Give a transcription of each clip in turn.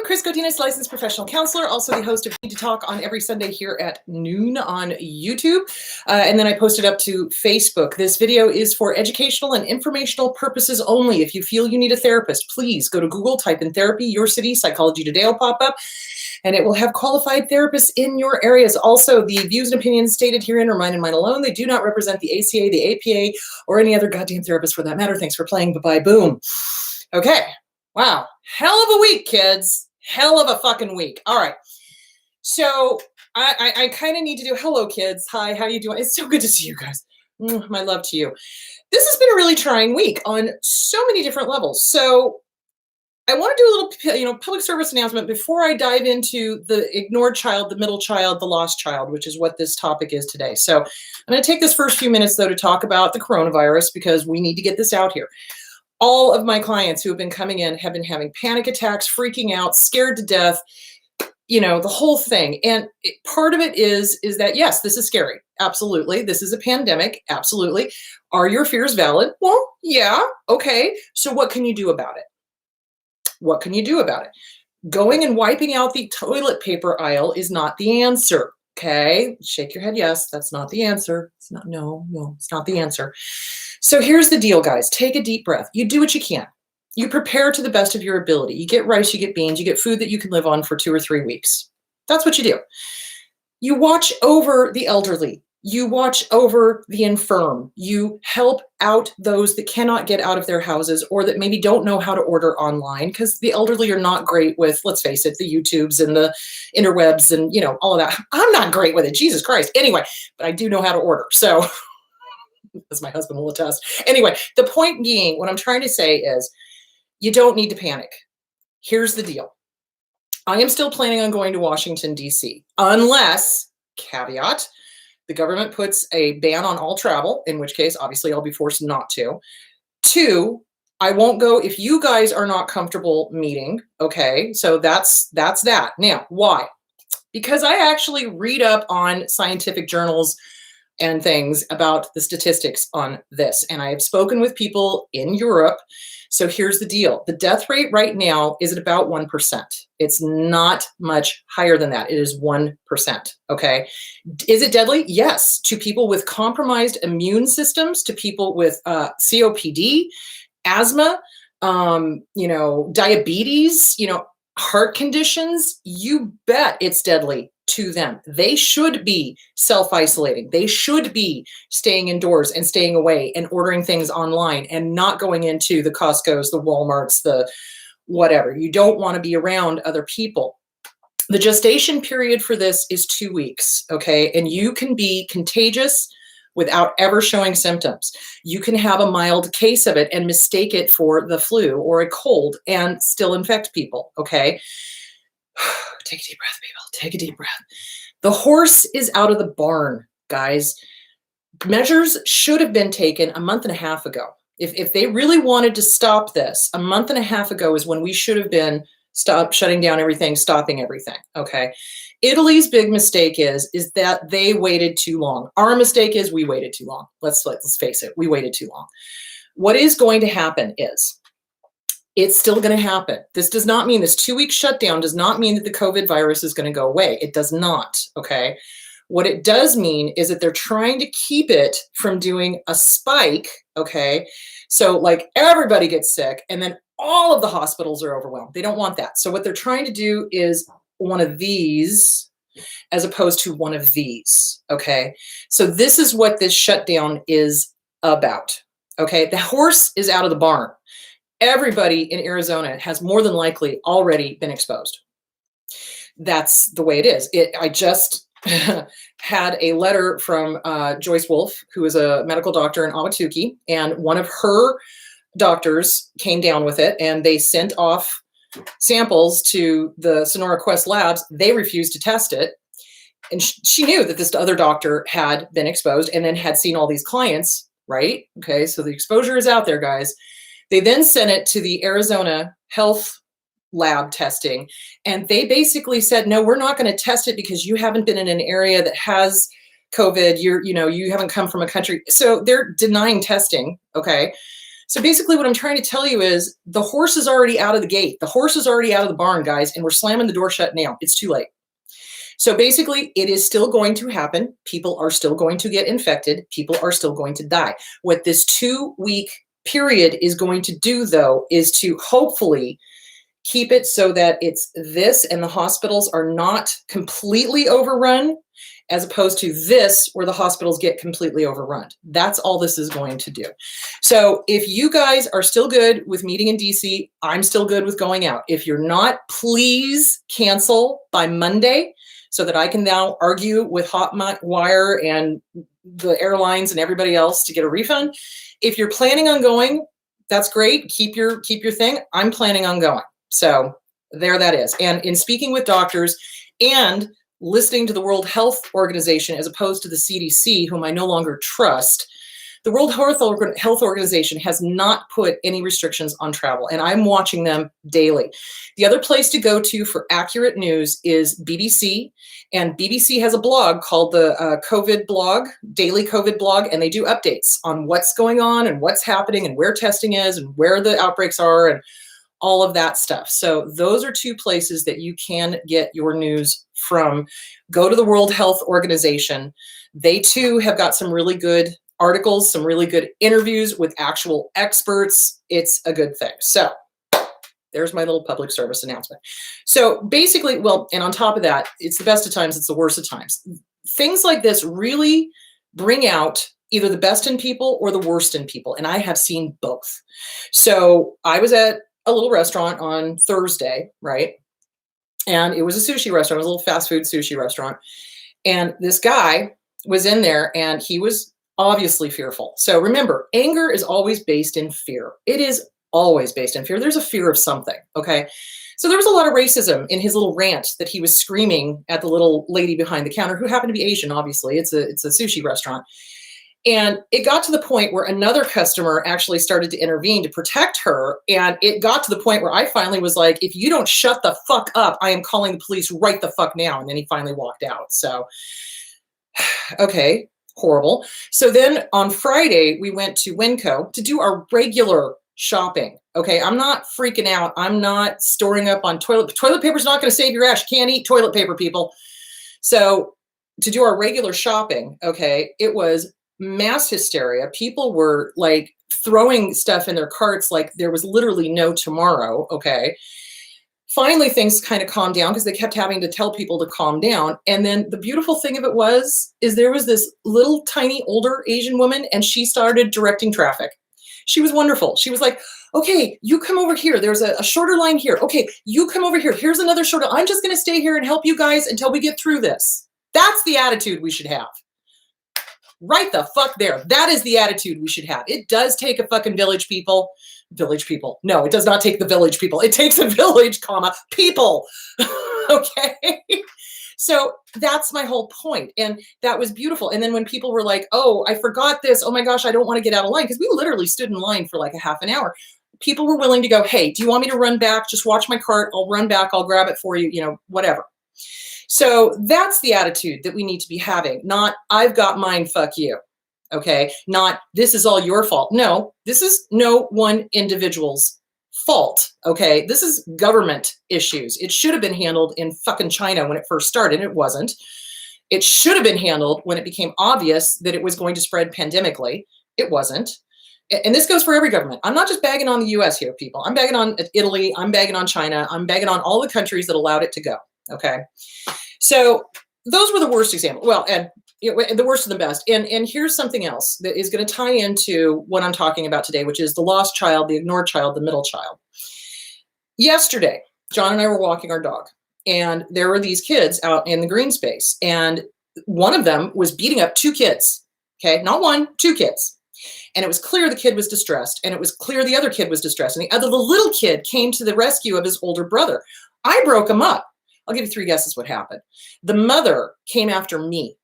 Chris Godinez, licensed professional counselor, also the host of Need to Talk on every Sunday here at noon on YouTube. And then I post it up to Facebook. This video is for educational and informational purposes only. If you feel you need a therapist, please go to Google, type in therapy, your city, Psychology Today will pop up, and it will have qualified therapists in your areas. Also, the views and opinions stated herein are mine and mine alone. They do not represent the ACA, the APA, or any other goddamn therapist for that matter. Thanks for playing. Bye-bye. Boom. Okay. Wow. Hell of a week, kids. Hell of a fucking week. All right. So I kind of need to do, hello, kids. Hi, how you doing? It's so good to see you guys. My love to you. This has been a really trying week on so many different levels. So I want to do a little, public service announcement before I dive into the ignored child, the middle child, the lost child, which is what this topic is today. So I'm going to take this first few minutes, though, to talk about the coronavirus because we need to get this out here. All of my clients who have been coming in have been having panic attacks, freaking out, scared to death, the whole thing. And part of it is that, yes, this is scary. Absolutely. This is a pandemic. Absolutely. Are your fears valid? Well, yeah. Okay. So what can you do about it? What can you do about it? Going and wiping out the toilet paper aisle is not the answer. Okay. Shake your head. Yes, that's not the answer. It's not, no, it's not the answer. So here's the deal, guys. Take a deep breath. You do what you can. You prepare to the best of your ability. You get rice, you get beans, you get food that you can live on for 2 or 3 weeks. That's what you do. You watch over the elderly. You watch over the infirm. You help out those that cannot get out of their houses or that maybe don't know how to order online because the elderly are not great with, let's face it, the YouTubes and the interwebs and, all of that. I'm not great with it. Jesus Christ. Anyway, but I do know how to order. So as my husband will attest. Anyway, the point being, what I'm trying to say is you don't need to panic. Here's the deal. I am still planning on going to Washington, D.C. unless, caveat, the government puts a ban on all travel, in which case, obviously, I'll be forced not to. 2, I won't go if you guys are not comfortable meeting. Okay, so that's that. Now, why? Because I actually read up on scientific journals and things about the statistics on this. And I have spoken with people in Europe. So here's the deal. The death rate right now is at about 1%. It's not much higher than that. It is 1%. Okay. Is it deadly? Yes. To people with compromised immune systems, to people with COPD, asthma, diabetes, heart conditions, you bet it's deadly to them. They should be self-isolating. They should be staying indoors and staying away and ordering things online and not going into the Costco's, the Walmarts, the whatever. You don't want to be around other people. The gestation period for this is 2 weeks, okay? And you can be contagious without ever showing symptoms. You can have a mild case of it and mistake it for the flu or a cold and still infect people, okay? Take a deep breath, people. Take a deep breath. The horse is out of the barn, guys. Measures should have been taken a month and a half ago. If they really wanted to stop this, a month and a half ago is when we should have been shutting down everything, stopping everything, okay? Italy's big mistake is that they waited too long. Our mistake is we waited too long. Let's face it, we waited too long. What is going to happen is, it's still going to happen. This does not mean this 2-week shutdown does not mean that the COVID virus is going to go away. It does not, okay? What it does mean is that they're trying to keep it from doing a spike, okay? So like everybody gets sick and then all of the hospitals are overwhelmed. They don't want that. So what they're trying to do is one of these as opposed to one of these, okay? So this is what this shutdown is about, okay? The horse is out of the barn. Everybody in Arizona has more than likely already been exposed. That's the way it is. I just had a letter from Joyce Wolf, who is a medical doctor in Ahwatukee, and one of her doctors came down with it, and they sent off samples to the Sonora Quest labs. They refused to test it, and she knew that this other doctor had been exposed and then had seen all these clients, right? Okay, so the exposure is out there, guys. They then sent it to the Arizona Health Lab testing, and they basically said, no, we're not going to test it because you haven't been in an area that has COVID. You haven't come from a country. So they're denying testing. Okay. So basically what I'm trying to tell you is the horse is already out of the gate. The horse is already out of the barn, guys, and we're slamming the door shut now. It's too late. So basically, it is still going to happen. People are still going to get infected. People are still going to die. What this 2-week period is going to do, though, is to hopefully keep it so that it's this and the hospitals are not completely overrun, as opposed to this where the hospitals get completely overrun. That's all this is going to do. So if you guys are still good with meeting in DC, I'm still good with going out. If you're not, please cancel by Monday so that I can now argue with Hotwire and the airlines and everybody else to get a refund. If you're planning on going, that's great. Keep your thing. I'm planning on going. So there that is. And in speaking with doctors and listening to the World Health Organization as opposed to the CDC, whom I no longer trust, the World Health Organization has not put any restrictions on travel, and I'm watching them daily. The other place to go to for accurate news is BBC, and BBC has a blog called the COVID blog, Daily COVID blog, and they do updates on what's going on and what's happening and where testing is and where the outbreaks are and all of that stuff. So those are two places that you can get your news from. Go to the World Health Organization. They too have got some really good articles, some really good interviews with actual experts. It's a good thing. So there's my little public service announcement. So basically, well, and on top of that, it's the best of times, it's the worst of times. Things like this really bring out either the best in people or the worst in people. And I have seen both. So I was at a little restaurant on Thursday, right? And it was a sushi restaurant. It was a little fast food sushi restaurant. And this guy was in there and he was obviously fearful. So remember, anger is always based in fear. It is always based in fear. There's a fear of something, okay? So there was a lot of racism in his little rant that he was screaming at the little lady behind the counter, who happened to be Asian, obviously. It's a sushi restaurant. And it got to the point where another customer actually started to intervene to protect her. And it got to the point where I finally was like, if you don't shut the fuck up, I am calling the police right the fuck now. And then he finally walked out. So, okay, horrible. So then on Friday, we went to Winco to do our regular shopping. Okay, I'm not freaking out. I'm not storing up on toilet paper's not going to save your ass. You can't eat toilet paper, people. So to do our regular shopping, okay, it was mass hysteria. People were like throwing stuff in their carts like there was literally no tomorrow, okay? Finally, things kind of calmed down because they kept having to tell people to calm down. And then the beautiful thing of it is there was this little tiny older Asian woman and she started directing traffic. She was wonderful. She was like, okay, you come over here. There's a shorter line here. Okay, you come over here. Here's another shorter. I'm just going to stay here and help you guys until we get through this. That's the attitude we should have. Right the fuck there. That is the attitude we should have. It does take a fucking village, people. Village people. No, it does not take the village people. It takes a village, comma, people. Okay? So that's my whole point. And that was beautiful. And then when people were like, oh, I forgot this. Oh my gosh, I don't want to get out of line. Because we literally stood in line for like a half an hour. People were willing to go, hey, do you want me to run back? Just watch my cart. I'll run back. I'll grab it for you, you know, whatever. So that's the attitude that we need to be having. Not, I've got mine, fuck you. Okay? Not, this is all your fault. No, this is no one individual's fault. Okay? This is government issues. It should have been handled in fucking China when it first started. It wasn't. It should have been handled when it became obvious that it was going to spread pandemically. It wasn't. And this goes for every government. I'm not just bagging on the US here, people. I'm bagging on Italy. I'm bagging on China. I'm bagging on all the countries that allowed it to go. Okay. So those were the worst examples. Well, and you know, the worst of the best. And here's something else that is going to tie into what I'm talking about today, which is the lost child, the ignored child, the middle child. Yesterday, John and I were walking our dog, and there were these kids out in the green space, and one of them was beating up two kids. Okay, not one, two kids. And it was clear the kid was distressed, and it was clear the other kid was distressed, and the little kid came to the rescue of his older brother. I broke him up. I'll give you 3 guesses what happened. The mother came after me.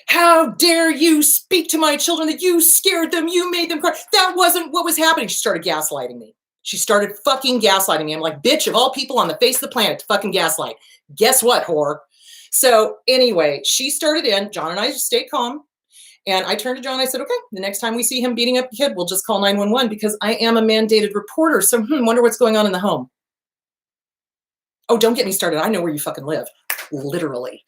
How dare you speak to my children, that you scared them, you made them cry. That wasn't what was happening. She started gaslighting me. She started fucking gaslighting me. I'm like, bitch, of all people on the face of the planet to fucking gaslight. Guess what, whore? So anyway, she started in. John and I just stayed calm. And I turned to John, I said, okay, the next time we see him beating up a kid, we'll just call 911 because I am a mandated reporter. So wonder what's going on in the home. Oh, don't get me started. I know where you fucking live, literally.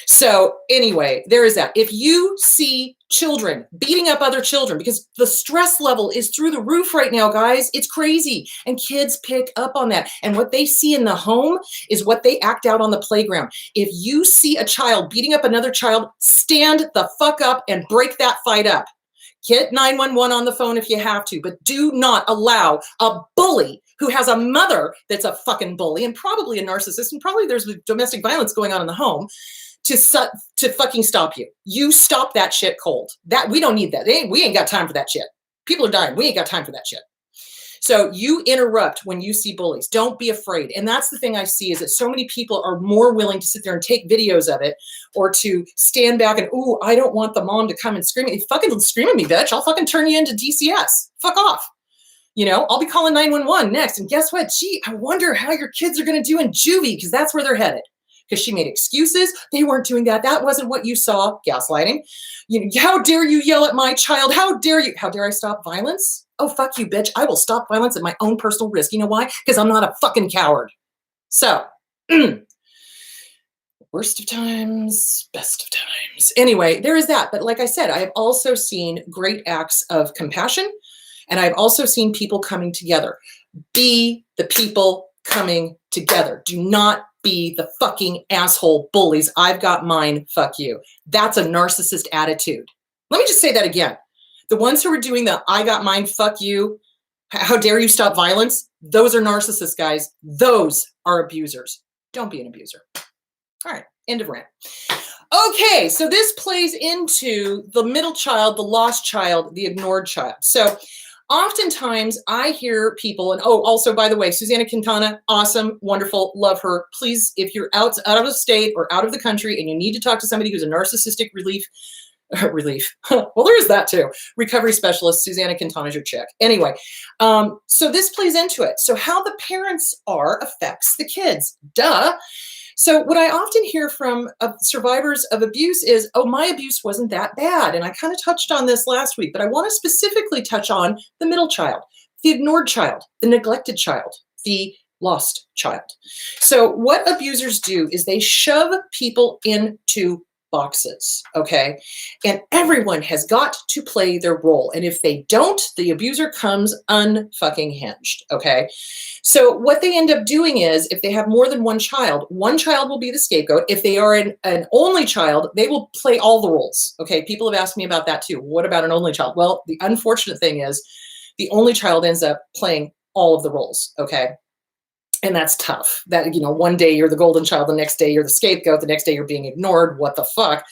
So anyway, there is that. If you see children beating up other children, because the stress level is through the roof right now, guys, it's crazy. And kids pick up on that. And what they see in the home is what they act out on the playground. If you see a child beating up another child, stand the fuck up and break that fight up. Get 911 on the phone if you have to, but do not allow a bully who has a mother that's a fucking bully and probably a narcissist, and probably there's domestic violence going on in the home, to fucking stop you. You stop that shit cold. That we don't need that. We ain't got time for that shit. People are dying. We ain't got time for that shit. So you interrupt when you see bullies. Don't be afraid. And that's the thing I see is that so many people are more willing to sit there and take videos of it or to stand back and, ooh, I don't want the mom to come and scream at me. Fucking scream at me, bitch. I'll fucking turn you into DCS. Fuck off. You know, I'll be calling 911 next. And guess what? Gee, I wonder how your kids are going to do in juvie because that's where they're headed. Because she made excuses. They weren't doing that. That wasn't what you saw. Gaslighting. You know, how dare you yell at my child? How dare you? How dare I stop violence? Oh, fuck you, bitch. I will stop violence at my own personal risk. You know why? Because I'm not a fucking coward. So, worst of times, best of times. Anyway, there is that. But like I said, I have also seen great acts of compassion. And I've also seen people coming together. Be the people coming together. Do not be the fucking asshole bullies. I've got mine, fuck you. That's a narcissist attitude. Let me just say that again. The ones who are doing the I got mine, fuck you, how dare you stop violence, those are narcissists, guys. Those are abusers. Don't be an abuser. All right, end of rant. Okay, so this plays into the middle child, the lost child, the ignored child. So oftentimes I hear people, and oh, also, by the way, Susanna Quintana, awesome, wonderful, love her. Please, if you're out of the state or out of the country and you need to talk to somebody who's a narcissistic relief, well, there is that too. Recovery specialist, Susanna Quintana's your chick. Anyway, so this plays into it. So how the parents are affects the kids. Duh. So what I often hear from survivors of abuse is, oh, my abuse wasn't that bad. And I kind of touched on this last week, but I want to specifically touch on the middle child, the ignored child, the neglected child, the lost child. So what abusers do is they shove people into boxes, okay? And everyone has got to play their role. And if they don't, the abuser comes unfucking hinged, okay? So what they end up doing is, if they have more than one child will be the scapegoat. If they are an only child, they will play all the roles, okay? People have asked me about that too. What about an only child? Well, the unfortunate thing is the only child ends up playing all of the roles, okay? And that's tough. That, you know, one day you're the golden child, the next day you're the scapegoat, the next day you're being ignored. What the fuck?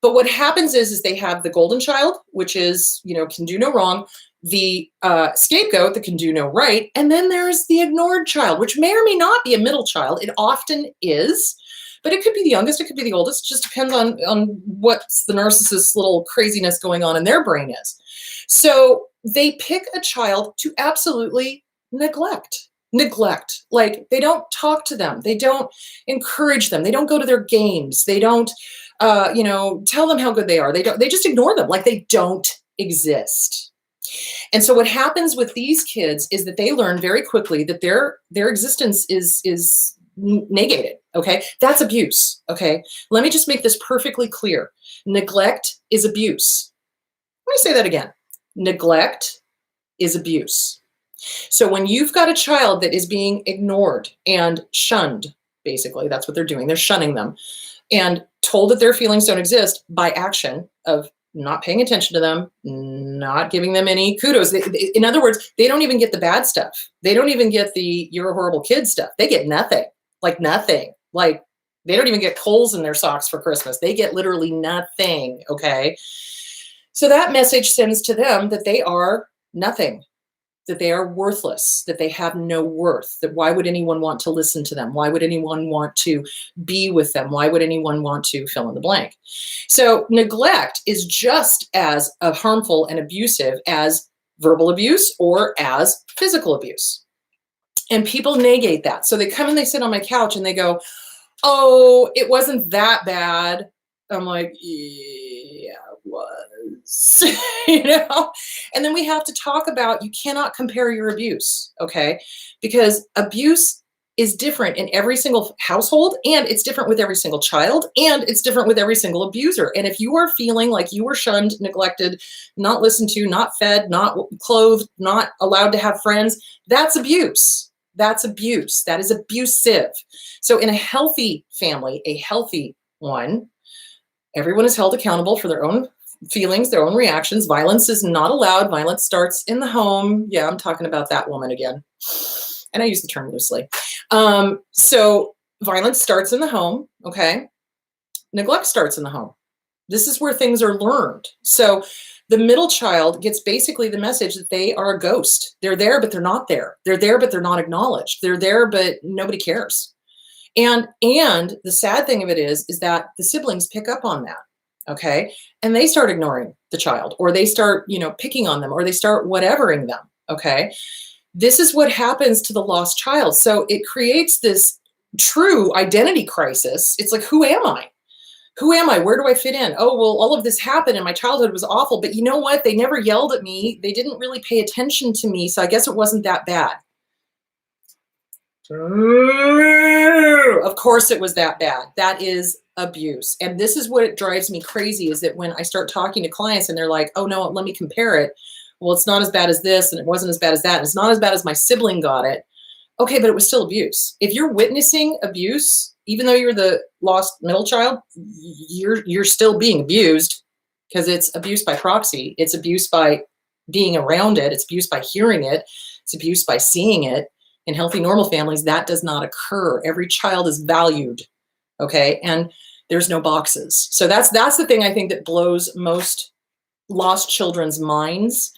But what happens is they have the golden child, which is, you know, can do no wrong, the scapegoat that can do no right, and then there's the ignored child, which may or may not be a middle child. It often is, but it could be the youngest, it could be the oldest. It just depends on what's the narcissist's little craziness going on in their brain is. So they pick a child to absolutely neglect. Like, they don't talk to them. They don't encourage them. They don't go to their games. They don't, you know, tell them how good they are. They just ignore them like they don't exist. And so what happens with these kids is that they learn very quickly that their existence is negated. Okay. That's abuse. Okay. Let me just make this perfectly clear. Neglect is abuse. Let me say that again. Neglect is abuse. So when you've got a child that is being ignored and shunned, basically, that's what they're doing. They're shunning them and told that their feelings don't exist by action of not paying attention to them, not giving them any kudos. In other words, they don't even get the bad stuff. They don't even get the you're a horrible kid stuff. They get nothing, like nothing. Like they don't even get coals in their socks for Christmas. They get literally nothing, okay? So that message sends to them that they are nothing, that they are worthless, that they have no worth, that why would anyone want to listen to them? Why would anyone want to be with them? Why would anyone want to fill in the blank? So neglect is just as harmful and abusive as verbal abuse or as physical abuse. And people negate that. So they come and they sit on my couch and they go, oh, it wasn't that bad. I'm like, yeah, it was. abuse, you know? And then we have to talk about, you cannot compare your abuse, okay? Because abuse is different in every single household, and it's different with every single child, and it's different with every single abuser. And if you are feeling like you were shunned, neglected, not listened to, not fed, not clothed, not allowed to have friends, that's abuse. That's abuse. That is abusive. So in a healthy family, a healthy one, everyone is held accountable for their own feelings, their own reactions. Violence is not allowed. Violence starts in the home. Yeah, I'm talking about that woman again. And I use the term loosely. So violence starts in the home, okay? Neglect starts in the home. This is where things are learned. So the middle child gets basically the message that they are a ghost. They're there, but they're not there. They're there, but they're not acknowledged. They're there, but nobody cares. And the sad thing of it is that the siblings pick up on that, okay? And they start ignoring the child, or they start, picking on them, or they start whatevering them, okay? This is what happens to the lost child. So it creates this true identity crisis. It's like, who am I? Who am I? Where do I fit in? Oh, well, all of this happened and my childhood was awful, but you know what? They never yelled at me. They didn't really pay attention to me. So I guess it wasn't that bad. Of course it was that bad. That is abuse. And this is what it drives me crazy, is that when I start talking to clients and they're like, oh no, let me compare it. Well, it's not as bad as this, and it wasn't as bad as that, and it's not as bad as my sibling got it. Okay, but it was still abuse. If you're witnessing abuse, even though you're the lost middle child, you're still being abused, because it's abuse by proxy. It's abuse by being around it. It's abuse by hearing it. It's abuse by seeing it. In healthy, normal families, that does not occur. Every child is valued, okay? And there's no boxes. So that's the thing I think that blows most lost children's minds,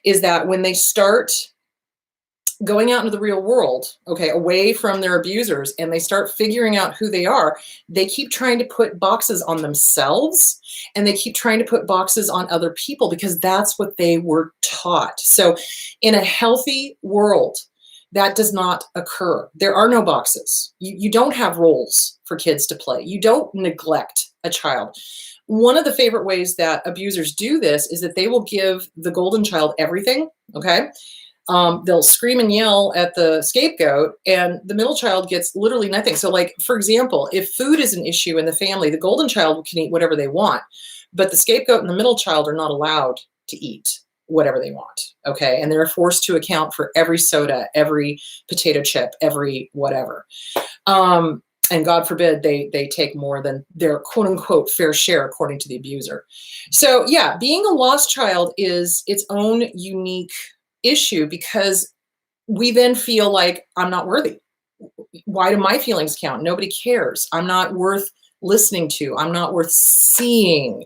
is that when they start going out into the real world, okay, away from their abusers, and they start figuring out who they are, they keep trying to put boxes on themselves, and they keep trying to put boxes on other people, because that's what they were taught. So in a healthy world, that does not occur. There are no boxes. You don't have roles for kids to play. You don't neglect a child. One of the favorite ways that abusers do this is that they will give the golden child everything, okay? They'll scream and yell at the scapegoat, and the middle child gets literally nothing. So like, for example, if food is an issue in the family, the golden child can eat whatever they want, but the scapegoat and the middle child are not allowed to eat whatever they want, okay? And they're forced to account for every soda, every potato chip, every whatever. And God forbid they take more than their quote unquote fair share, according to the abuser. So yeah, being a lost child is its own unique issue, because we then feel like, I'm not worthy. Why do my feelings count? Nobody cares. I'm not worth listening to. I'm not worth seeing.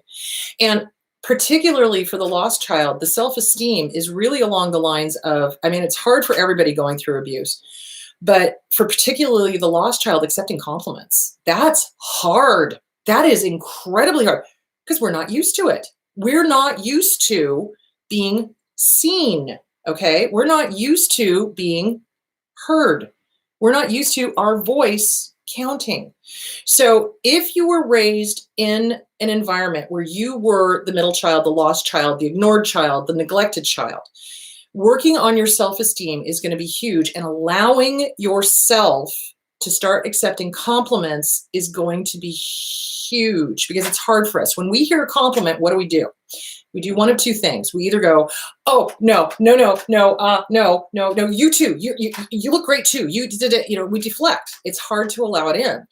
And particularly for the lost child, the self-esteem is really along the lines of, it's hard for everybody going through abuse, but for particularly the lost child, accepting compliments, that's hard. That is incredibly hard, because we're not used to it. We're not used to being seen, okay? We're not used to being heard. We're not used to our voice counting. So if you were raised in an environment where you were the middle child, the lost child, the ignored child, the neglected child, working on your self-esteem is going to be huge, and allowing yourself to start accepting compliments is going to be huge, because it's hard for us. When we hear a compliment, what do? We do one of two things. We either go, oh, no, you too. You look great too. You did it. We deflect. It's hard to allow it in.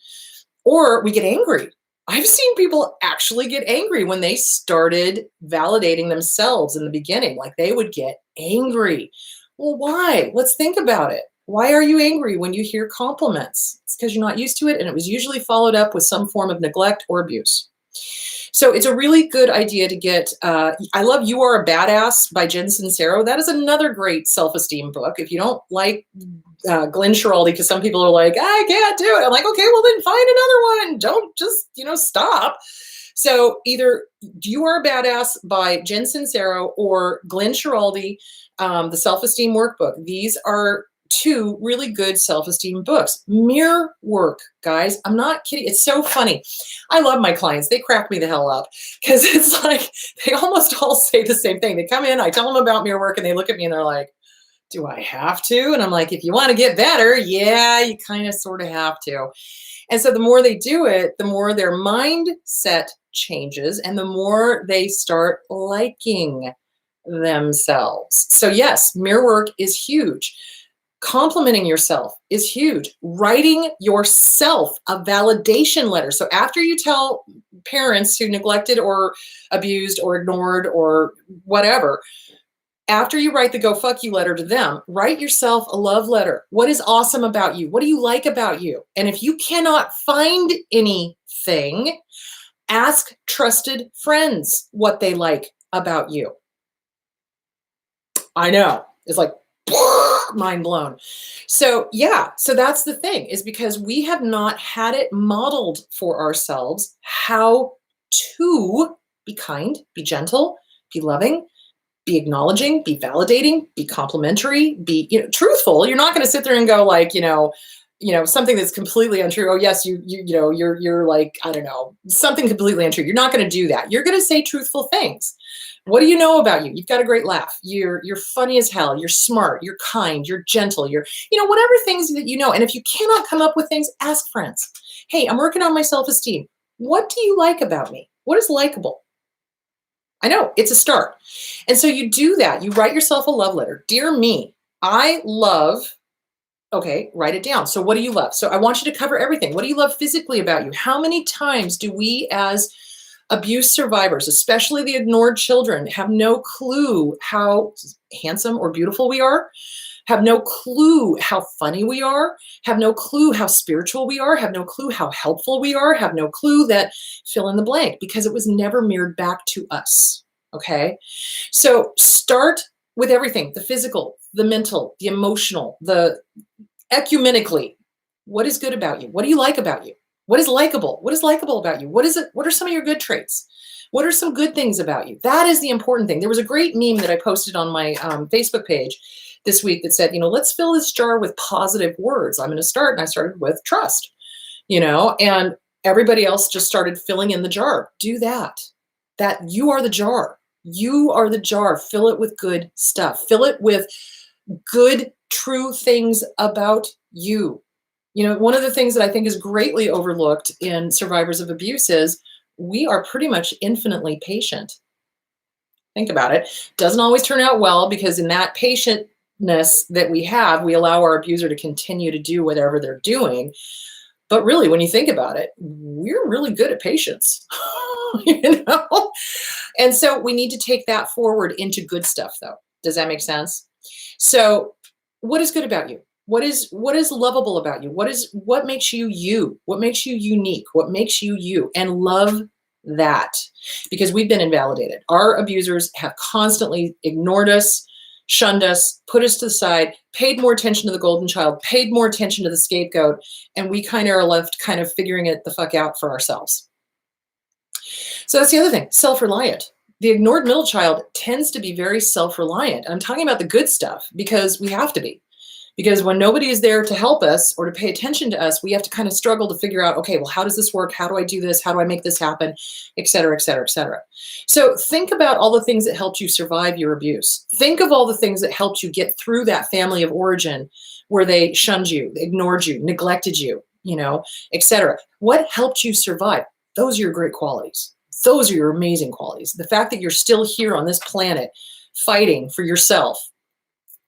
Or we get angry. I've seen people actually get angry when they started validating themselves in the beginning. Like, they would get angry. Well, why? Let's think about it. Why are you angry when you hear compliments? It's because you're not used to it, and it was usually followed up with some form of neglect or abuse. So it's a really good idea to get, I love You Are a Badass by Jen Sincero. That is another great self-esteem book. If you don't like Glenn Schiraldi, because some people are like, I can't do it. I'm like, okay, well then find another one. Don't just, stop. So either You Are a Badass by Jen Sincero or Glenn Schiraldi, the Self-Esteem Workbook. These are two really good self-esteem books. Mirror work, guys. I'm not kidding. It's so funny. I love my clients. They crack me the hell up because it's like they almost all say the same thing. They come in, I tell them about mirror work, and they look at me and they're like, do I have to? And I'm like, if you want to get better, yeah, you kind of sort of have to. And so the more they do it, the more their mindset changes and the more they start liking themselves. So yes, mirror work is huge. Complimenting yourself is huge. Writing yourself a validation letter. So after you tell parents who neglected or abused or ignored or whatever, after you write the go fuck you letter to them, write yourself a love letter. What is awesome about you? What do you like about you? And if you cannot find anything, ask trusted friends what they like about you. I know. It's like mind blown. So yeah, so that's the thing, is because we have not had it modeled for ourselves how to be kind, be gentle, be loving, be acknowledging, be validating, be complimentary, be, truthful. You're not going to sit there and go like, something that's completely untrue. Oh yes, you're like, I don't know, something completely untrue. You're not going to do that. You're going to say truthful things. What do you know about you? You've got a great laugh. You're funny as hell. You're smart. You're kind. You're gentle. You're, whatever things that you know. And if you cannot come up with things, ask friends. Hey, I'm working on my self-esteem. What do you like about me? What is likable? I know, it's a start. And so you do that. You write yourself a love letter. Dear me, I love, okay, write it down. So what do you love? So I want you to cover everything. What do you love physically about you? How many times do we as abuse survivors, especially the ignored children, have no clue how handsome or beautiful we are, have no clue how funny we are, have no clue how spiritual we are, have no clue how helpful we are, have no clue that fill in the blank, because it was never mirrored back to us, okay? So start with everything, the physical, the mental, the emotional, the ecumenically. What is good about you? What do you like about you? What is likable? What is likable about you? What is it? What are some of your good traits? What are some good things about you? That is the important thing. There was a great meme that I posted on my Facebook page this week that said, let's fill this jar with positive words. I'm going to start. And I started with trust, and everybody else just started filling in the jar. Do that. That you are the jar. You are the jar. Fill it with good stuff. Fill it with good, true things about you. One of the things that I think is greatly overlooked in survivors of abuse is we are pretty much infinitely patient. Think about it. Doesn't always turn out well, because in that patientness that we have, we allow our abuser to continue to do whatever they're doing. But really, when you think about it, we're really good at patience, And so we need to take that forward into good stuff, though. Does that make sense? So what is good about you? What is lovable about you? What makes you you? What makes you unique? What makes you you? And love that, because we've been invalidated. Our abusers have constantly ignored us, shunned us, put us to the side, paid more attention to the golden child, paid more attention to the scapegoat, and we kind of are left kind of figuring it the fuck out for ourselves. So that's the other thing, self-reliant. The ignored middle child tends to be very self-reliant. I'm talking about the good stuff because we have to be. Because when nobody is there to help us or to pay attention to us, we have to kind of struggle to figure out, okay, well, how does this work? How do I do this? How do I make this happen? Et cetera, et cetera, et cetera. So think about all the things that helped you survive your abuse. Think of all the things that helped you get through that family of origin where they shunned you, ignored you, neglected you, et cetera. What helped you survive? Those are your great qualities. Those are your amazing qualities. The fact that you're still here on this planet fighting for yourself,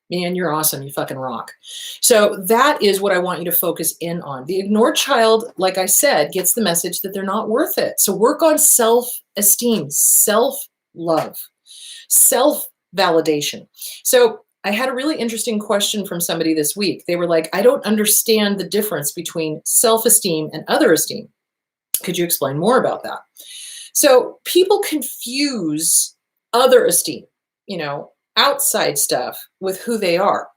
man, you're awesome. You fucking rock. So that is what I want you to focus in on. The ignored child, like I said, gets the message that they're not worth it. So work on self-esteem, self-love, self-validation. So I had a really interesting question from somebody this week. They were like, I don't understand the difference between self-esteem and other esteem. Could you explain more about that? So people confuse other esteem, outside stuff with who they are,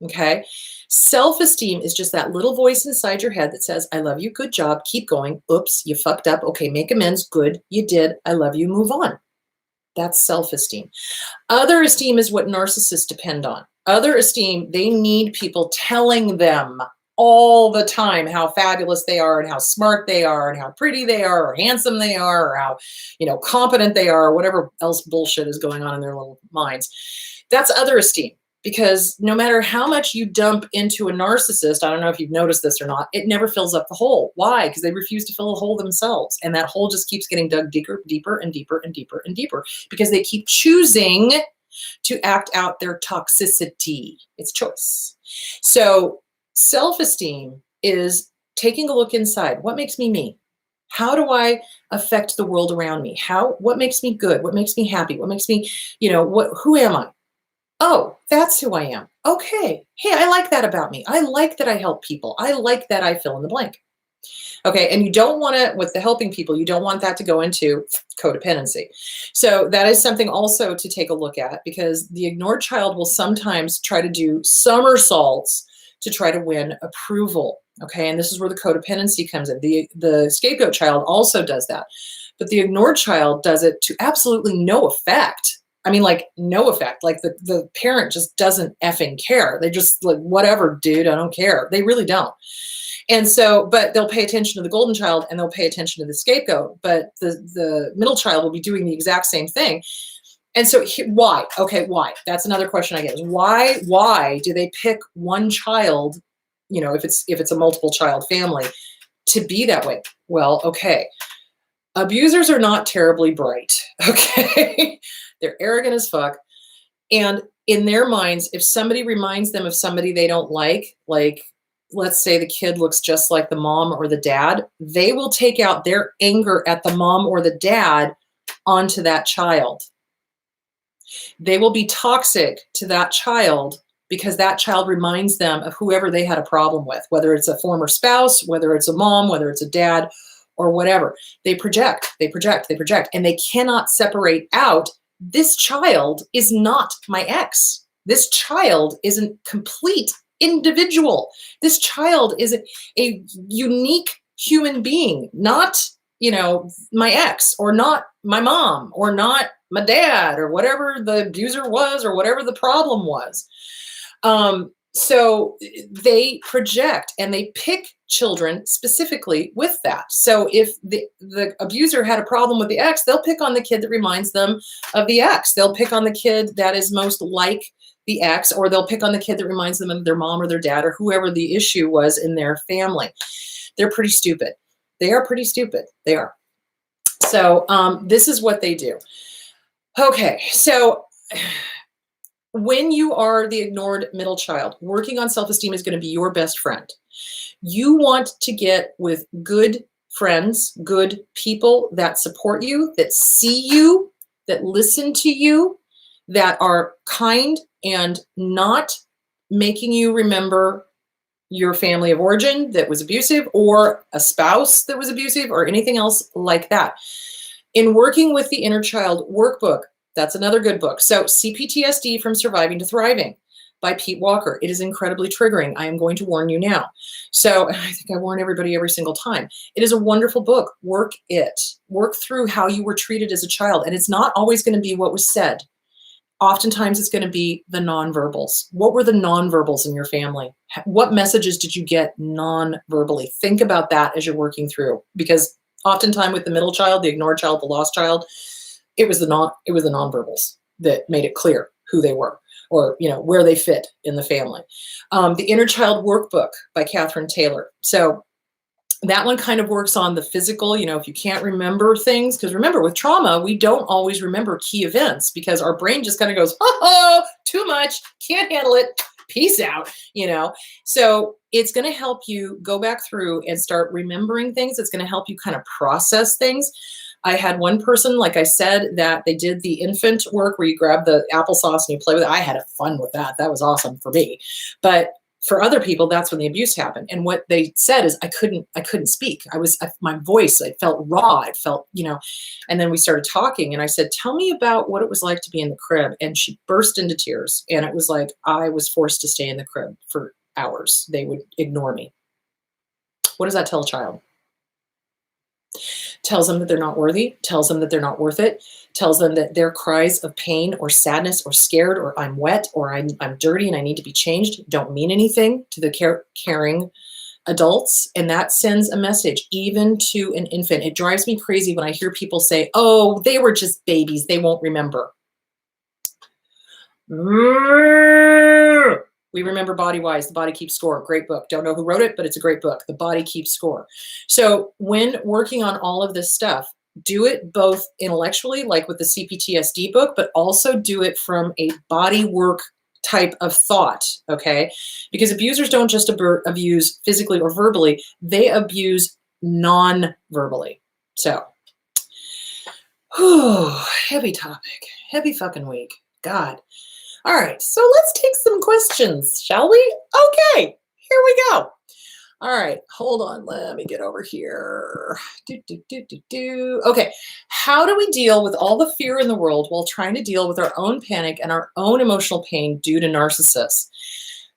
okay? Self-esteem is just that little voice inside your head that says, I love you, good job, keep going, oops, you fucked up, okay, make amends, good, you did, I love you, move on. That's self-esteem. Other esteem is what narcissists depend on. Other esteem, they need people telling them all the time how fabulous they are and how smart they are and how pretty they are or handsome they are or how, competent they are or whatever else bullshit is going on in their little minds. That's other esteem, because no matter how much you dump into a narcissist, I don't know if you've noticed this or not, it never fills up the hole. Why? Because they refuse to fill the hole themselves. And that hole just keeps getting dug deeper, deeper and deeper and deeper and deeper, because they keep choosing to act out their toxicity. It's choice. So self-esteem is taking a look inside. What makes me me? How do I affect the world around me? What makes me good? What makes me happy? What makes me, who am I? Oh, that's who I am. Okay. Hey, I like that about me. I like that I help people. I like that I fill in the blank. Okay. And you don't want to, with the helping people, you don't want that to go into codependency. So that is something also to take a look at, because the ignored child will sometimes try to do somersaults to try to win approval. Okay. And this is where the codependency comes in. The scapegoat child also does that, but the ignored child does it to absolutely no effect. I mean, like no effect. Like the parent just doesn't effing care. They just like, whatever, dude, I don't care. They really don't. And so, but they'll pay attention to the golden child and they'll pay attention to the scapegoat, but the middle child will be doing the exact same thing. And so why? Okay, why? That's another question I get is why do they pick one child, if it's a multiple child family, to be that way? Well, okay. Abusers are not terribly bright, okay? They're arrogant as fuck. And in their minds, if somebody reminds them of somebody they don't like, let's say the kid looks just like the mom or the dad, they will take out their anger at the mom or the dad onto that child. They will be toxic to that child because that child reminds them of whoever they had a problem with, whether it's a former spouse, whether it's a mom, whether it's a dad, or whatever. They project, and they cannot separate out, this child is not my ex. This child is a complete individual. This child is a unique human being, not, my ex, or not my mom, or not my dad, or whatever the abuser was, or whatever the problem was. So they project and they pick children specifically with that. So if the abuser had a problem with the ex, they'll pick on the kid that reminds them of the ex. They'll pick on the kid that is most like the ex, or they'll pick on the kid that reminds them of their mom or their dad or whoever the issue was in their family. They're pretty stupid. They are pretty stupid. They are. So this is what they do. Okay, so when you are the ignored middle child, working on self-esteem is going to be your best friend. You want to get with good friends, good people that support you, that see you, that listen to you, that are kind and not making you remember your family of origin that was abusive, or a spouse that was abusive, or anything else like that. In Working with the Inner Child workbook, that's another good book. So CPTSD from Surviving to Thriving by Pete Walker. It is incredibly triggering. I am going to warn you now. So I think I warn everybody every single time. It is a wonderful book. Work it. Work through how you were treated as a child. And it's not always going to be what was said. Oftentimes it's going to be the nonverbals. What were the nonverbals in your family? What messages did you get non-verbally? Think about that as you're working through, because oftentimes with the middle child, the ignored child, the lost child, it was the nonverbals that made it clear who they were, or where they fit in the family. The Inner Child Workbook by Catherine Taylor. So that one kind of works on the physical, if you can't remember things, because remember, with trauma, we don't always remember key events because our brain just kind of goes, oh, too much, can't handle it, peace out, So it's going to help you go back through and start remembering things. It's going to help you kind of process things. I had one person, like I said, that they did the infant work where you grab the applesauce and you play with it. I had fun with that. That was awesome for me. But for other people, that's when the abuse happened. And what they said is I couldn't speak. My voice, it felt raw. It felt, and then we started talking and I said, tell me about what it was like to be in the crib. And she burst into tears. And it was like, I was forced to stay in the crib for hours. They would ignore me. What does that tell a child? Tells them that they're not worthy, tells them that they're not worth it, tells them that their cries of pain or sadness or scared or I'm wet or I'm dirty and I need to be changed don't mean anything to the caring adults. And that sends a message even to an infant. It drives me crazy when I hear people say, oh, they were just babies, they won't remember. We remember Body Wise, The Body Keeps Score. Great book. Don't know who wrote it, but it's a great book. The Body Keeps Score. So when working on all of this stuff, do it both intellectually, like with the CPTSD book, but also do it from a body work type of thought, okay? Because abusers don't just abuse physically or verbally, they abuse non-verbally. So, heavy topic, heavy fucking week. God. All right, so let's take some questions, shall we? Okay, here we go. All right, hold on. Let me get over here. Okay, how do we deal with all the fear in the world while trying to deal with our own panic and our own emotional pain due to narcissists?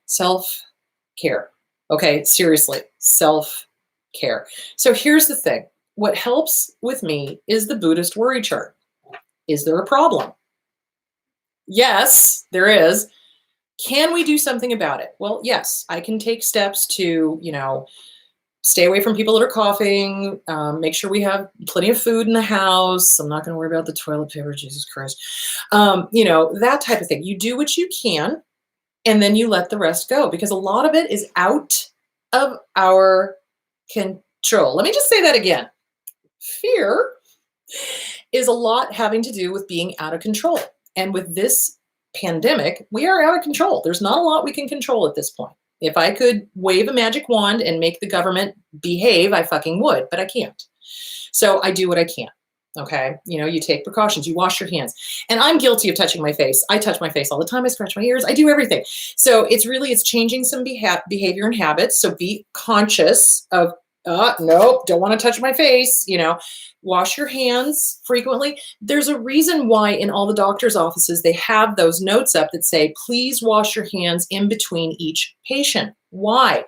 Self-care. Okay, seriously, self-care. So here's the thing. What helps with me is the Buddhist worry chart. Is there a problem? Yes, there is. Can we do something about it? Well, yes, I can take steps to, stay away from people that are coughing, make sure we have plenty of food in the house. I'm not going to worry about the toilet paper, Jesus Christ. That type of thing. You do what you can, and then you let the rest go because a lot of it is out of our control. Let me just say that again. Fear is a lot having to do with being out of control. And with this pandemic, we are out of control. There's not a lot we can control at this point. If I could wave a magic wand and make the government behave, I fucking would, but I can't. So I do what I can. Okay. You take precautions, you wash your hands. And I'm guilty of touching my face. I touch my face all the time. I scratch my ears. I do everything. So it's changing some behavior and habits. So be conscious of, nope, don't want to touch my face, wash your hands frequently. There's a reason why in all the doctor's offices, they have those notes up that say, please wash your hands in between each patient. Why?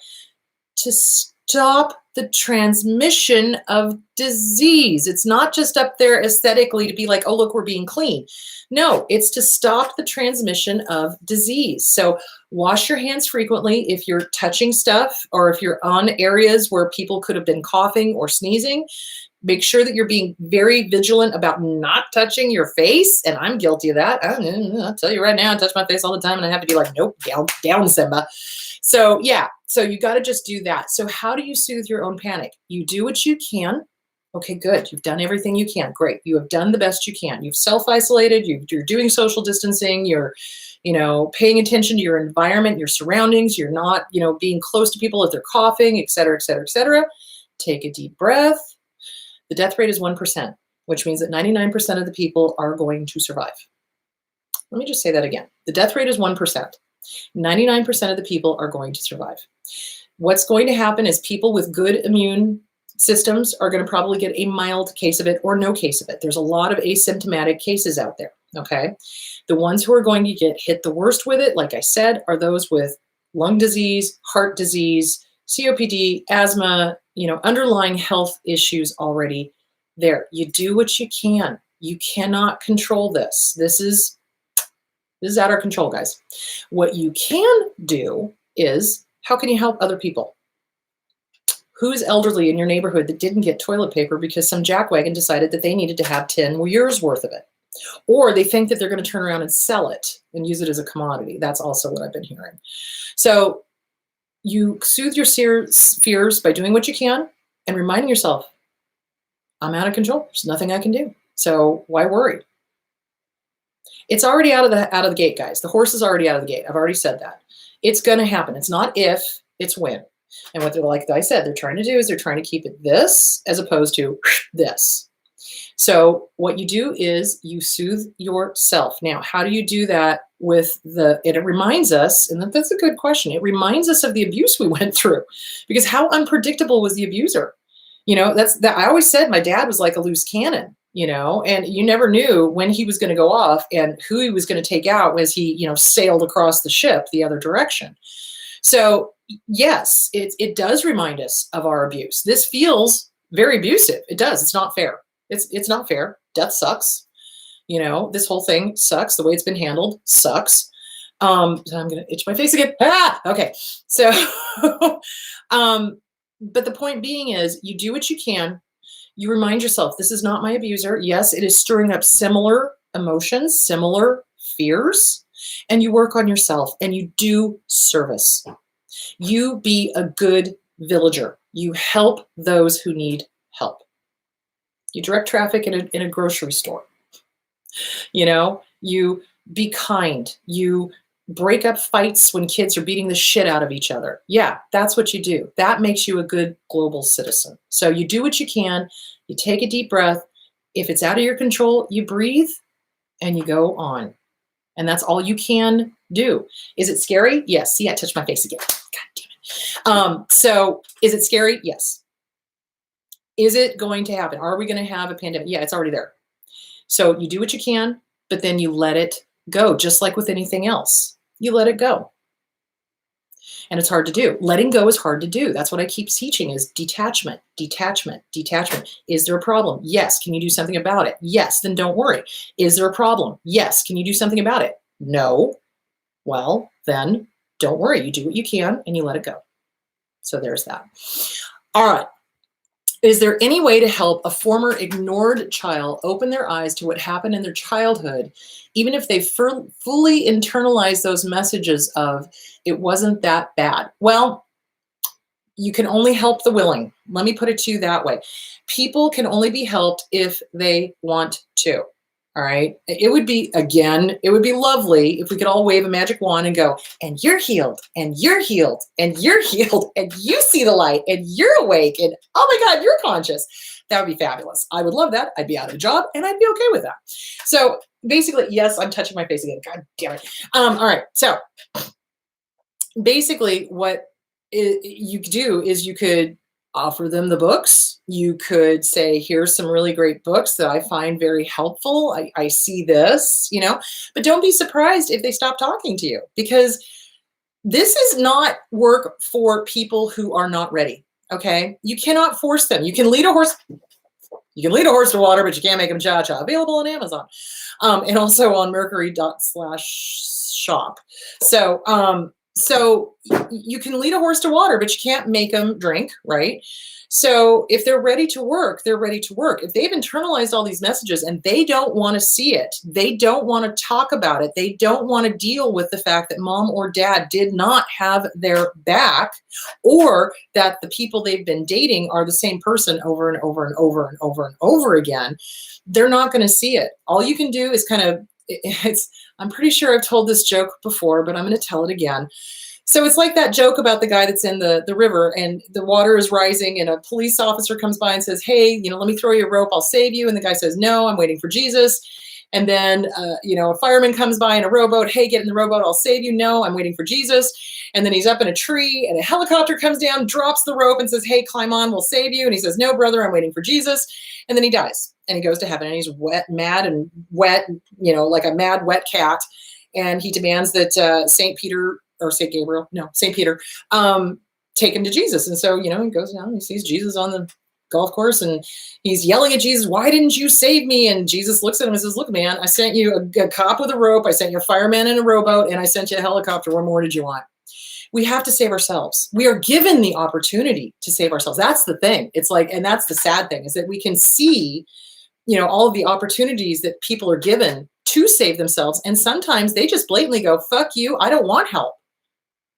To stop the transmission of disease. It's not just up there aesthetically to be like, oh, look, we're being clean. No, it's to stop the transmission of disease. So wash your hands frequently if you're touching stuff or if you're on areas where people could have been coughing or sneezing. Make sure that you're being very vigilant about not touching your face. And I'm guilty of that. I'll tell you right now, I touch my face all the time and I have to be like, nope, down, Simba. So yeah, so you got to just do that. So how do you soothe your own panic? You do what you can. Okay, good. You've done everything you can. Great. You have done the best you can. You've self-isolated. You're doing social distancing. You're, paying attention to your environment, your surroundings. You're not, being close to people if they're coughing, et cetera, et cetera, et cetera. Take a deep breath. The death rate is 1%, which means that 99% of the people are going to survive. Let me just say that again. The death rate is 1%. 99% of the people are going to survive. What's going to happen is people with good immune systems are going to probably get a mild case of it or no case of it. There's a lot of asymptomatic cases out there, okay? The ones who are going to get hit the worst with it, like I said, are those with lung disease, heart disease, COPD, asthma, underlying health issues already there. You do what you can. You cannot control this. This is out of control, guys. What you can do is, how can you help other people? Who's elderly in your neighborhood that didn't get toilet paper because some jackwagon decided that they needed to have 10 years worth of it? Or they think that they're going to turn around and sell it and use it as a commodity. That's also what I've been hearing. So you soothe your fears by doing what you can and reminding yourself, I'm out of control. There's nothing I can do. So why worry? It's already out of the gate, guys. The horse is already out of the gate. I've already said that. It's going to happen. It's not if, it's when. And what like I said, they're trying to do is they're trying to keep it this as opposed to this. So what you do is you soothe yourself. Now, how do you do that it reminds us, and that's a good question. It reminds us of the abuse we went through, because how unpredictable was the abuser? I always said my dad was like a loose cannon, and you never knew when he was going to go off and who he was going to take out as he, sailed across the ship the other direction. So yes, it does remind us of our abuse. This feels very abusive. It does. It's not fair. It's not fair. Death sucks. You know, this whole thing sucks. The way it's been handled sucks. So I'm going to itch my face again. Ah, okay. So, but the point being is you do what you can. You remind yourself, this is not my abuser. Yes, it is stirring up similar emotions, similar fears, and you work on yourself and you do service. You be a good villager. You help those who need help. You direct traffic in a grocery store. You know, you be kind. You break up fights when kids are beating the shit out of each other. Yeah, that's what you do. That makes you a good global citizen. So you do what you can. You take a deep breath. If it's out of your control, you breathe and you go on. And that's all you can do. Is it scary? Yes. See, I touched my face again. God damn it. So is it scary? Yes. Is it going to happen? Are we going to have a pandemic? Yeah, it's already there. So you do what you can, but then you let it go, just like with anything else. You let it go. And it's hard to do. Letting go is hard to do. That's what I keep teaching is detachment, detachment, detachment. Is there a problem? Yes. Can you do something about it? Yes. Then don't worry. Is there a problem? Yes. Can you do something about it? No. Well, then don't worry. You do what you can and you let it go. So there's that. All right. Is there any way to help a former ignored child open their eyes to what happened in their childhood, even if they fully internalize those messages of it wasn't that bad? Well, you can only help the willing. Let me put it to you that way. People can only be helped if they want to. All right. It would be lovely if we could all wave a magic wand and go, and you're healed, and you're healed, and you're healed, and you see the light, and you're awake, and oh my God, you're conscious. That would be fabulous. I would love that. I'd be out of a job, and I'd be okay with that. So basically, yes, I'm touching my face again. God damn it. All right. So basically, what you could do is you could offer them the books. You could say, here's some really great books that I find very helpful. I see this, you know, but don't be surprised if they stop talking to you, because this is not work for people who are not ready. Okay. You cannot force them. You can lead a horse. You can lead a horse to water, but you can't make them cha-cha. Available on Amazon. And also on mercury./shop. So you can lead a horse to water, but you can't make them drink, right? So if they're ready to work, they're ready to work. If they've internalized all these messages and they don't want to see it, they don't want to talk about it, they don't want to deal with the fact that mom or dad did not have their back, or that the people they've been dating are the same person over and over and over and over and over again, they're not going to see it. All you can do is I'm pretty sure I've told this joke before, but I'm going to tell it again. So it's like that joke about the guy that's in the river and the water is rising and a police officer comes by and says, hey, let me throw you a rope. I'll save you. And the guy says, no, I'm waiting for Jesus. And then, a fireman comes by in a rowboat. Hey, get in the rowboat. I'll save you. No, I'm waiting for Jesus. And then he's up in a tree and a helicopter comes down, drops the rope and says, hey, climb on. We'll save you. And he says, no, brother, I'm waiting for Jesus. And then he dies and he goes to heaven and he's mad, like a mad, wet cat. And he demands that St. Peter take him to Jesus. And so, he goes down, he sees Jesus on the golf course and he's yelling at Jesus, why didn't you save me? And Jesus looks at him and says, look, man, I sent you a cop with a rope. I sent you a fireman in a rowboat and I sent you a helicopter. What more did you want? We have to save ourselves. We are given the opportunity to save ourselves. That's the thing. It's like, and that's the sad thing is that we can see, all of the opportunities that people are given to save themselves. And sometimes they just blatantly go, fuck you. I don't want help.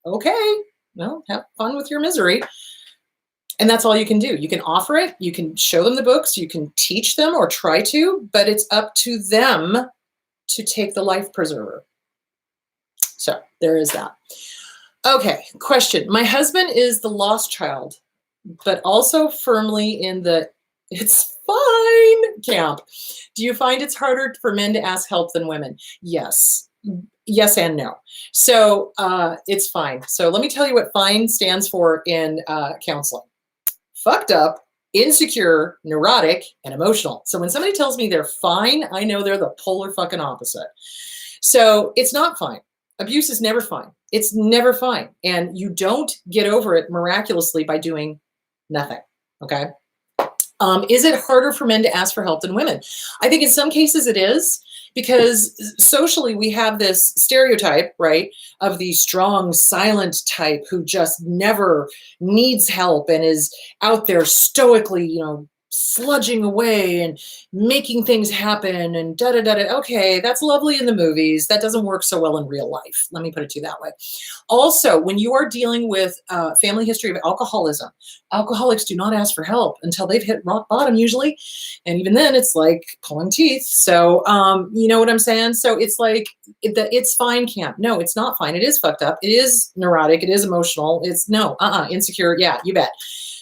Okay, well, have fun with your misery. And that's all you can do. You can offer it. You can show them the books. You can teach them or try to, but it's up to them to take the life preserver. So there is that. Okay, question. My husband is the lost child, but also firmly in the it's fine camp. Do you find it's harder for men to ask help than women? Yes. Yes and no. So it's fine. So let me tell you what FINE stands for in counseling. Fucked up, insecure, neurotic, and emotional. So when somebody tells me they're fine, I know they're the polar fucking opposite. So it's not fine. Abuse is never fine. It's never fine. And you don't get over it miraculously by doing nothing. Okay? Is it harder for men to ask for help than women? I think in some cases it is, because socially we have this stereotype, right, of the strong, silent type who just never needs help and is out there stoically, sludging away and making things happen and da da da da. Okay, that's lovely in the movies. That doesn't work so well in real life. Let me put it to you that way. Also, when you are dealing with family history of alcoholism, alcoholics do not ask for help until they've hit rock bottom usually. And even then it's like pulling teeth. So, you know what I'm saying? So it's like it's fine camp. No, it's not fine. It is fucked up. It is neurotic. It is emotional. It's insecure. Yeah, you bet.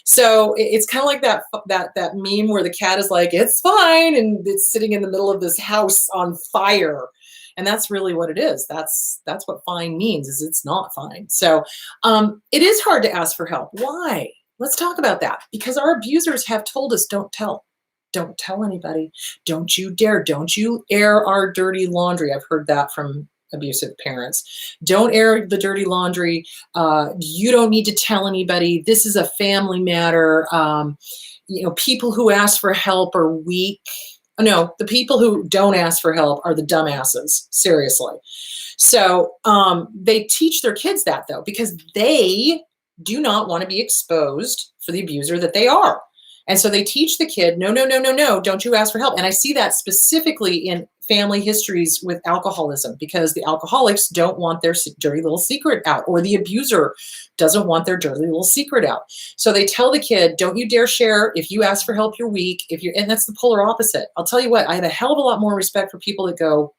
So it's kind of like that meme where the cat is like, it's fine, and it's sitting in the middle of this house on fire. And that's really what it is. That's what fine means, is it's not fine. So it is hard to ask for help. Why? Let's talk about that. Because our abusers have told us, don't tell. Don't tell anybody. Don't you dare. Don't you air our dirty laundry. I've heard that from abusive parents. Don't air the dirty laundry. You don't need to tell anybody. This is a family matter. People who ask for help are weak. No, the people who don't ask for help are the dumbasses. Seriously. So they teach their kids that, though, because they do not want to be exposed for the abuser that they are. And so they teach the kid, no, don't you ask for help. And I see that specifically in family histories with alcoholism, because the alcoholics don't want their dirty little secret out, or the abuser doesn't want their dirty little secret out. So they tell the kid, don't you dare share. If you ask for help, you're weak. And that's the polar opposite. I'll tell you what, I have a hell of a lot more respect for people that go,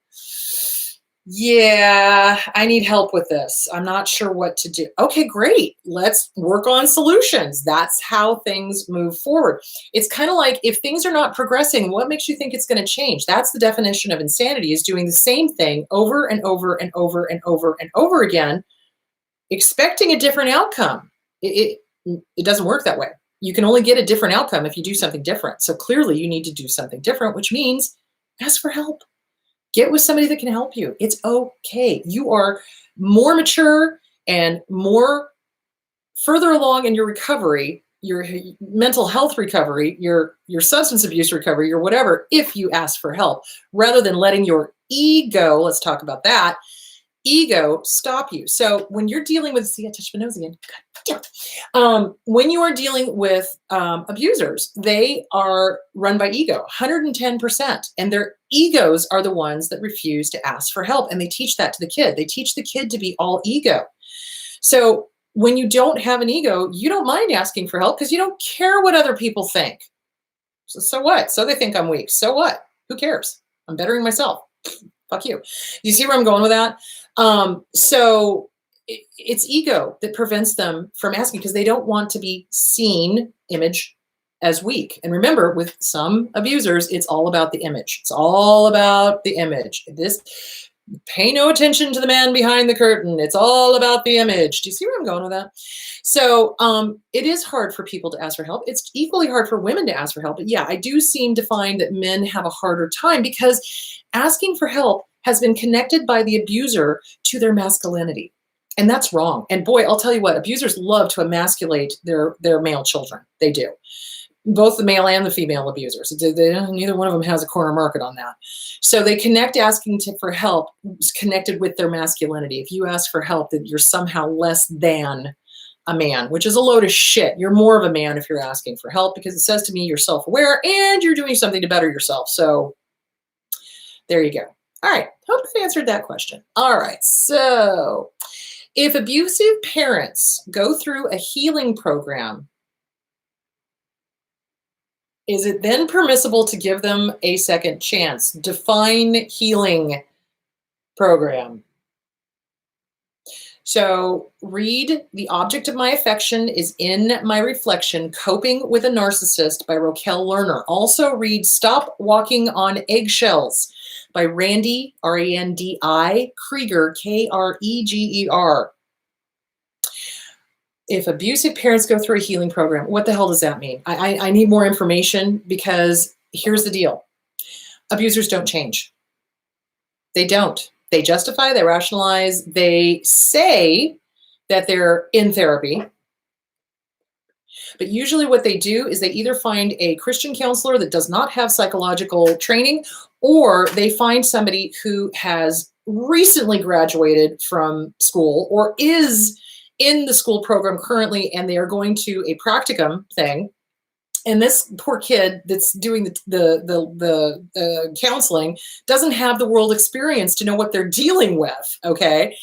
yeah, I need help with this. I'm not sure what to do. Okay, great. Let's work on solutions. That's how things move forward. It's kind of like, if things are not progressing, what makes you think it's going to change? That's the definition of insanity, is doing the same thing over and over and over and over and over again, expecting a different outcome. It doesn't work that way. You can only get a different outcome if you do something different. So clearly you need to do something different, which means ask for help. Get with somebody that can help you. It's okay. You are more mature and more further along in your recovery, your mental health recovery, your substance abuse recovery, your whatever, if you ask for help, rather than letting your ego, let's talk about that, ego stop you. So when you're dealing with, see, I touched my nose again. When you are dealing with abusers, they are run by ego, 110%. And their egos are the ones that refuse to ask for help. And they teach that to the kid. They teach the kid to be all ego. So when you don't have an ego, you don't mind asking for help because you don't care what other people think. So what? So they think I'm weak. So what? Who cares? I'm bettering myself. Fuck you. You see where I'm going with that? So it's ego that prevents them from asking, because they don't want to be seen, image, as weak. And remember, with some abusers, it's all about the image. It's all about the image. Pay no attention to the man behind the curtain. It's all about the image. Do you see where I'm going with that? So it is hard for people to ask for help. It's equally hard for women to ask for help. But yeah, I do seem to find that men have a harder time, because asking for help has been connected by the abuser to their masculinity. And that's wrong. And boy, I'll tell you what, abusers love to emasculate their male children. They do. Both the male and the female abusers. Neither one of them has a corner market on that. So they connect asking for help connected with their masculinity. If you ask for help, that you're somehow less than a man, which is a load of shit. You're more of a man if you're asking for help, because it says to me you're self-aware and you're doing something to better yourself. So there you go. All right. Hope I answered that question. All right. So if abusive parents go through a healing program, is it then permissible to give them a second chance? Define healing program. So read The Object of My Affection is in My Reflection, Coping with a Narcissist by Raquel Lerner. Also read Stop Walking on Eggshells by Randi, R-A-N-D-I, Krieger, K-R-E-G-E-R. If abusive parents go through a healing program, what the hell does that mean? I need more information, because here's the deal. Abusers don't change. They don't. They justify, they rationalize, they say that they're in therapy. But usually what they do is they either find a Christian counselor that does not have psychological training, or they find somebody who has recently graduated from school or is in the school program currently, and they are going to a practicum thing. And this poor kid that's doing the counseling doesn't have the world experience to know what they're dealing with. Okay.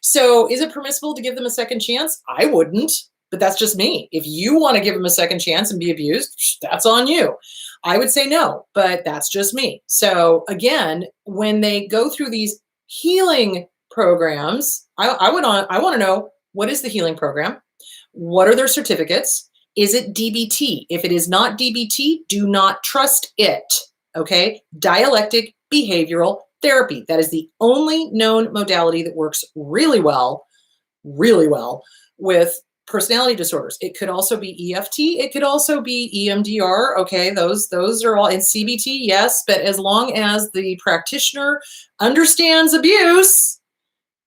So is it permissible to give them a second chance? I wouldn't, but that's just me. If you want to give them a second chance and be abused, that's on you. I would say no, but that's just me. So again, when they go through these healing programs, I want to know, what is the healing program? What are their certificates? Is it DBT? If it is not DBT, do not trust it. Okay? Dialectic behavioral therapy. That is the only known modality that works really well with personality disorders. It could also be EFT. It could also be EMDR. Okay, those are all in CBT, yes, but as long as the practitioner understands abuse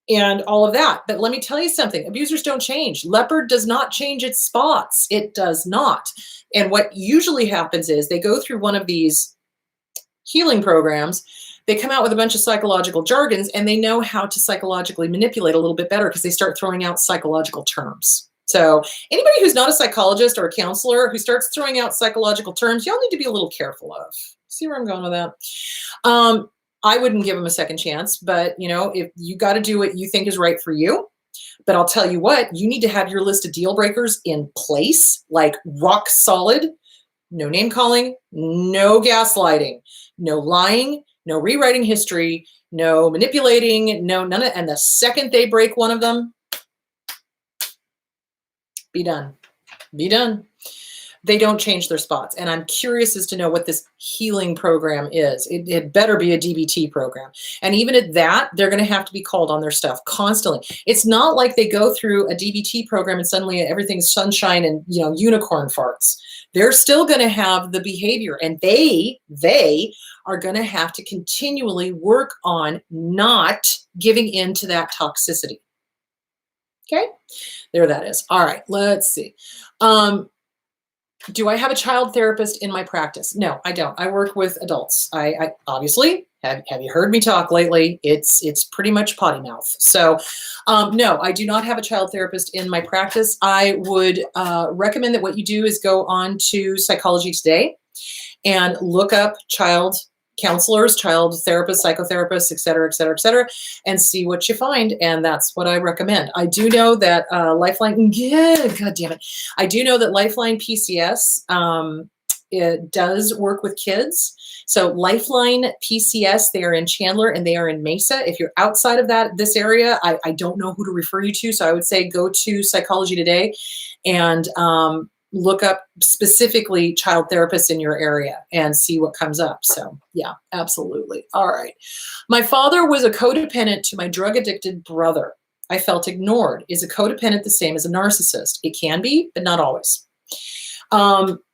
and all of that. But let me tell you something, abusers don't change. Leopard does not change its spots. It does not. And what usually happens is they go through one of these healing programs, they come out with a bunch of psychological jargons, and they know how to psychologically manipulate a little bit better because they start throwing out psychological terms. So anybody who's not a psychologist or a counselor who starts throwing out psychological terms, y'all need to be a little careful of. See where I'm going with that? I wouldn't give them a second chance, but if you got to do what you think is right for you. But I'll tell you what, you need to have your list of deal breakers in place, like rock solid. No name calling, no gaslighting, no lying, no rewriting history, no manipulating, no none of. And the second they break one of them, be done. Be done. They don't change their spots. And I'm curious as to know what this healing program is. It better be a DBT program. And even at that, they're going to have to be called on their stuff constantly. It's not like they go through a DBT program and suddenly everything's sunshine and unicorn farts. They're still going to have the behavior, and they are going to have to continually work on not giving in to that toxicity. Okay, there that is. All right, let's see. Do I have a child therapist in my practice? No, I don't. I work with adults. I obviously, have you heard me talk lately? It's pretty much potty mouth. So no, I do not have a child therapist in my practice. I would recommend that what you do is go on to Psychology Today and look up child counselors, child therapists, psychotherapists, et cetera, and see what you find. And that's what I recommend. I do know that Lifeline, God damn it. I do know that Lifeline PCS, it does work with kids. So Lifeline PCS, they are in Chandler and they are in Mesa. If you're outside of this area, I don't know who to refer you to. So I would say go to Psychology Today and look up specifically child therapists in your area and see what comes up. So yeah, absolutely. All right. My father was a codependent to my drug addicted brother. I felt ignored. Is a codependent the same as a narcissist? It can be, but not always.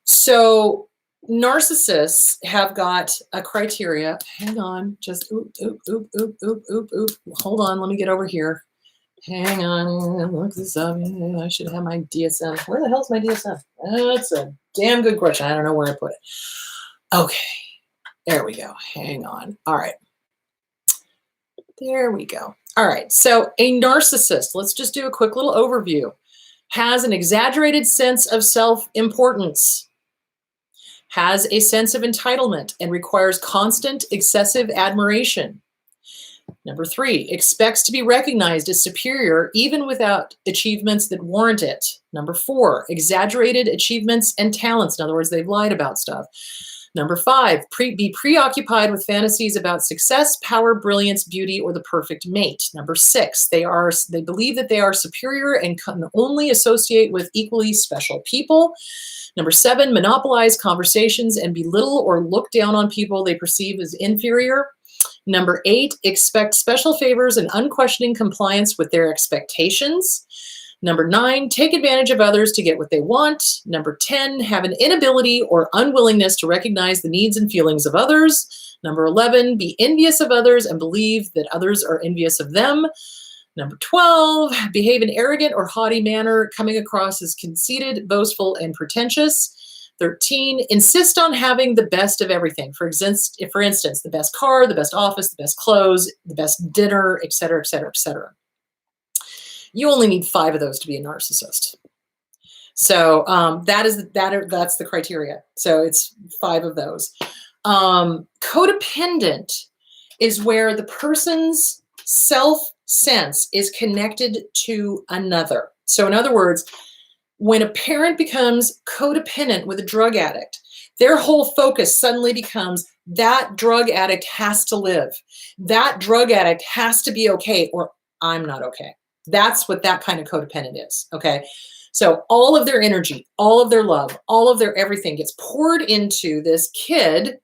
So narcissists have got a criteria. Hang on, just oop. Hold on, let me get over here. Hang on, look this up. I should have my DSM. Where the hell's my DSM? That's a damn good question. I don't know where I put it. Okay, there we go. Hang on. All right. There we go. All right, so a narcissist, let's just do a quick little overview, has an exaggerated sense of self-importance, has a sense of entitlement, and requires constant, excessive admiration. Number 3, expects to be recognized as superior even without achievements that warrant it. Number 4, exaggerated achievements and talents. In other words, they've lied about stuff. Number 5, be preoccupied with fantasies about success, power, brilliance, beauty, or the perfect mate. Number 6, they believe that they are superior and can only associate with equally special people. Number 7, monopolize conversations and belittle or look down on people they perceive as inferior. Number 8, expect special favors and unquestioning compliance with their expectations. Number 9, take advantage of others to get what they want. Number 10, have an inability or unwillingness to recognize the needs and feelings of others. Number 11, be envious of others and believe that others are envious of them. Number 12, behave in arrogant or haughty manner, coming across as conceited, boastful, and pretentious. 13, insist on having the best of everything. For instance, the best car, the best office, the best clothes, the best dinner, etc., etc., etc. You only need 5 of those to be a narcissist. So that's the criteria. So it's 5 of those. Codependent is where the person's self-sense is connected to another. So in other words, when a parent becomes codependent with a drug addict, their whole focus suddenly becomes that drug addict has to live. That drug addict has to be okay, or I'm not okay. That's what that kind of codependent is, okay? So all of their energy, all of their love, all of their everything gets poured into this kid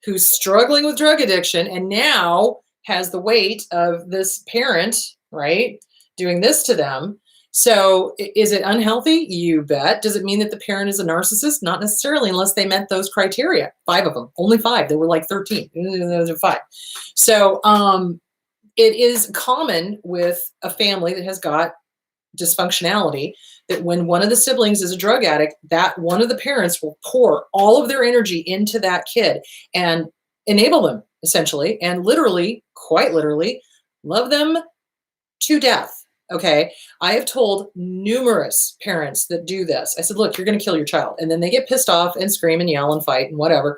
who's struggling with drug addiction and now has the weight of this parent, right, doing this to them. So is it unhealthy? You bet. Does it mean that the parent is a narcissist? Not necessarily, unless they met those criteria. 5 of them, only 5. There were like 13. Those are 5. So it is common with a family that has got dysfunctionality that when one of the siblings is a drug addict, that one of the parents will pour all of their energy into that kid and enable them, essentially, and literally, quite literally, love them to death. Okay. I have told numerous parents that do this. I said, look, you're going to kill your child. And then they get pissed off and scream and yell and fight and whatever.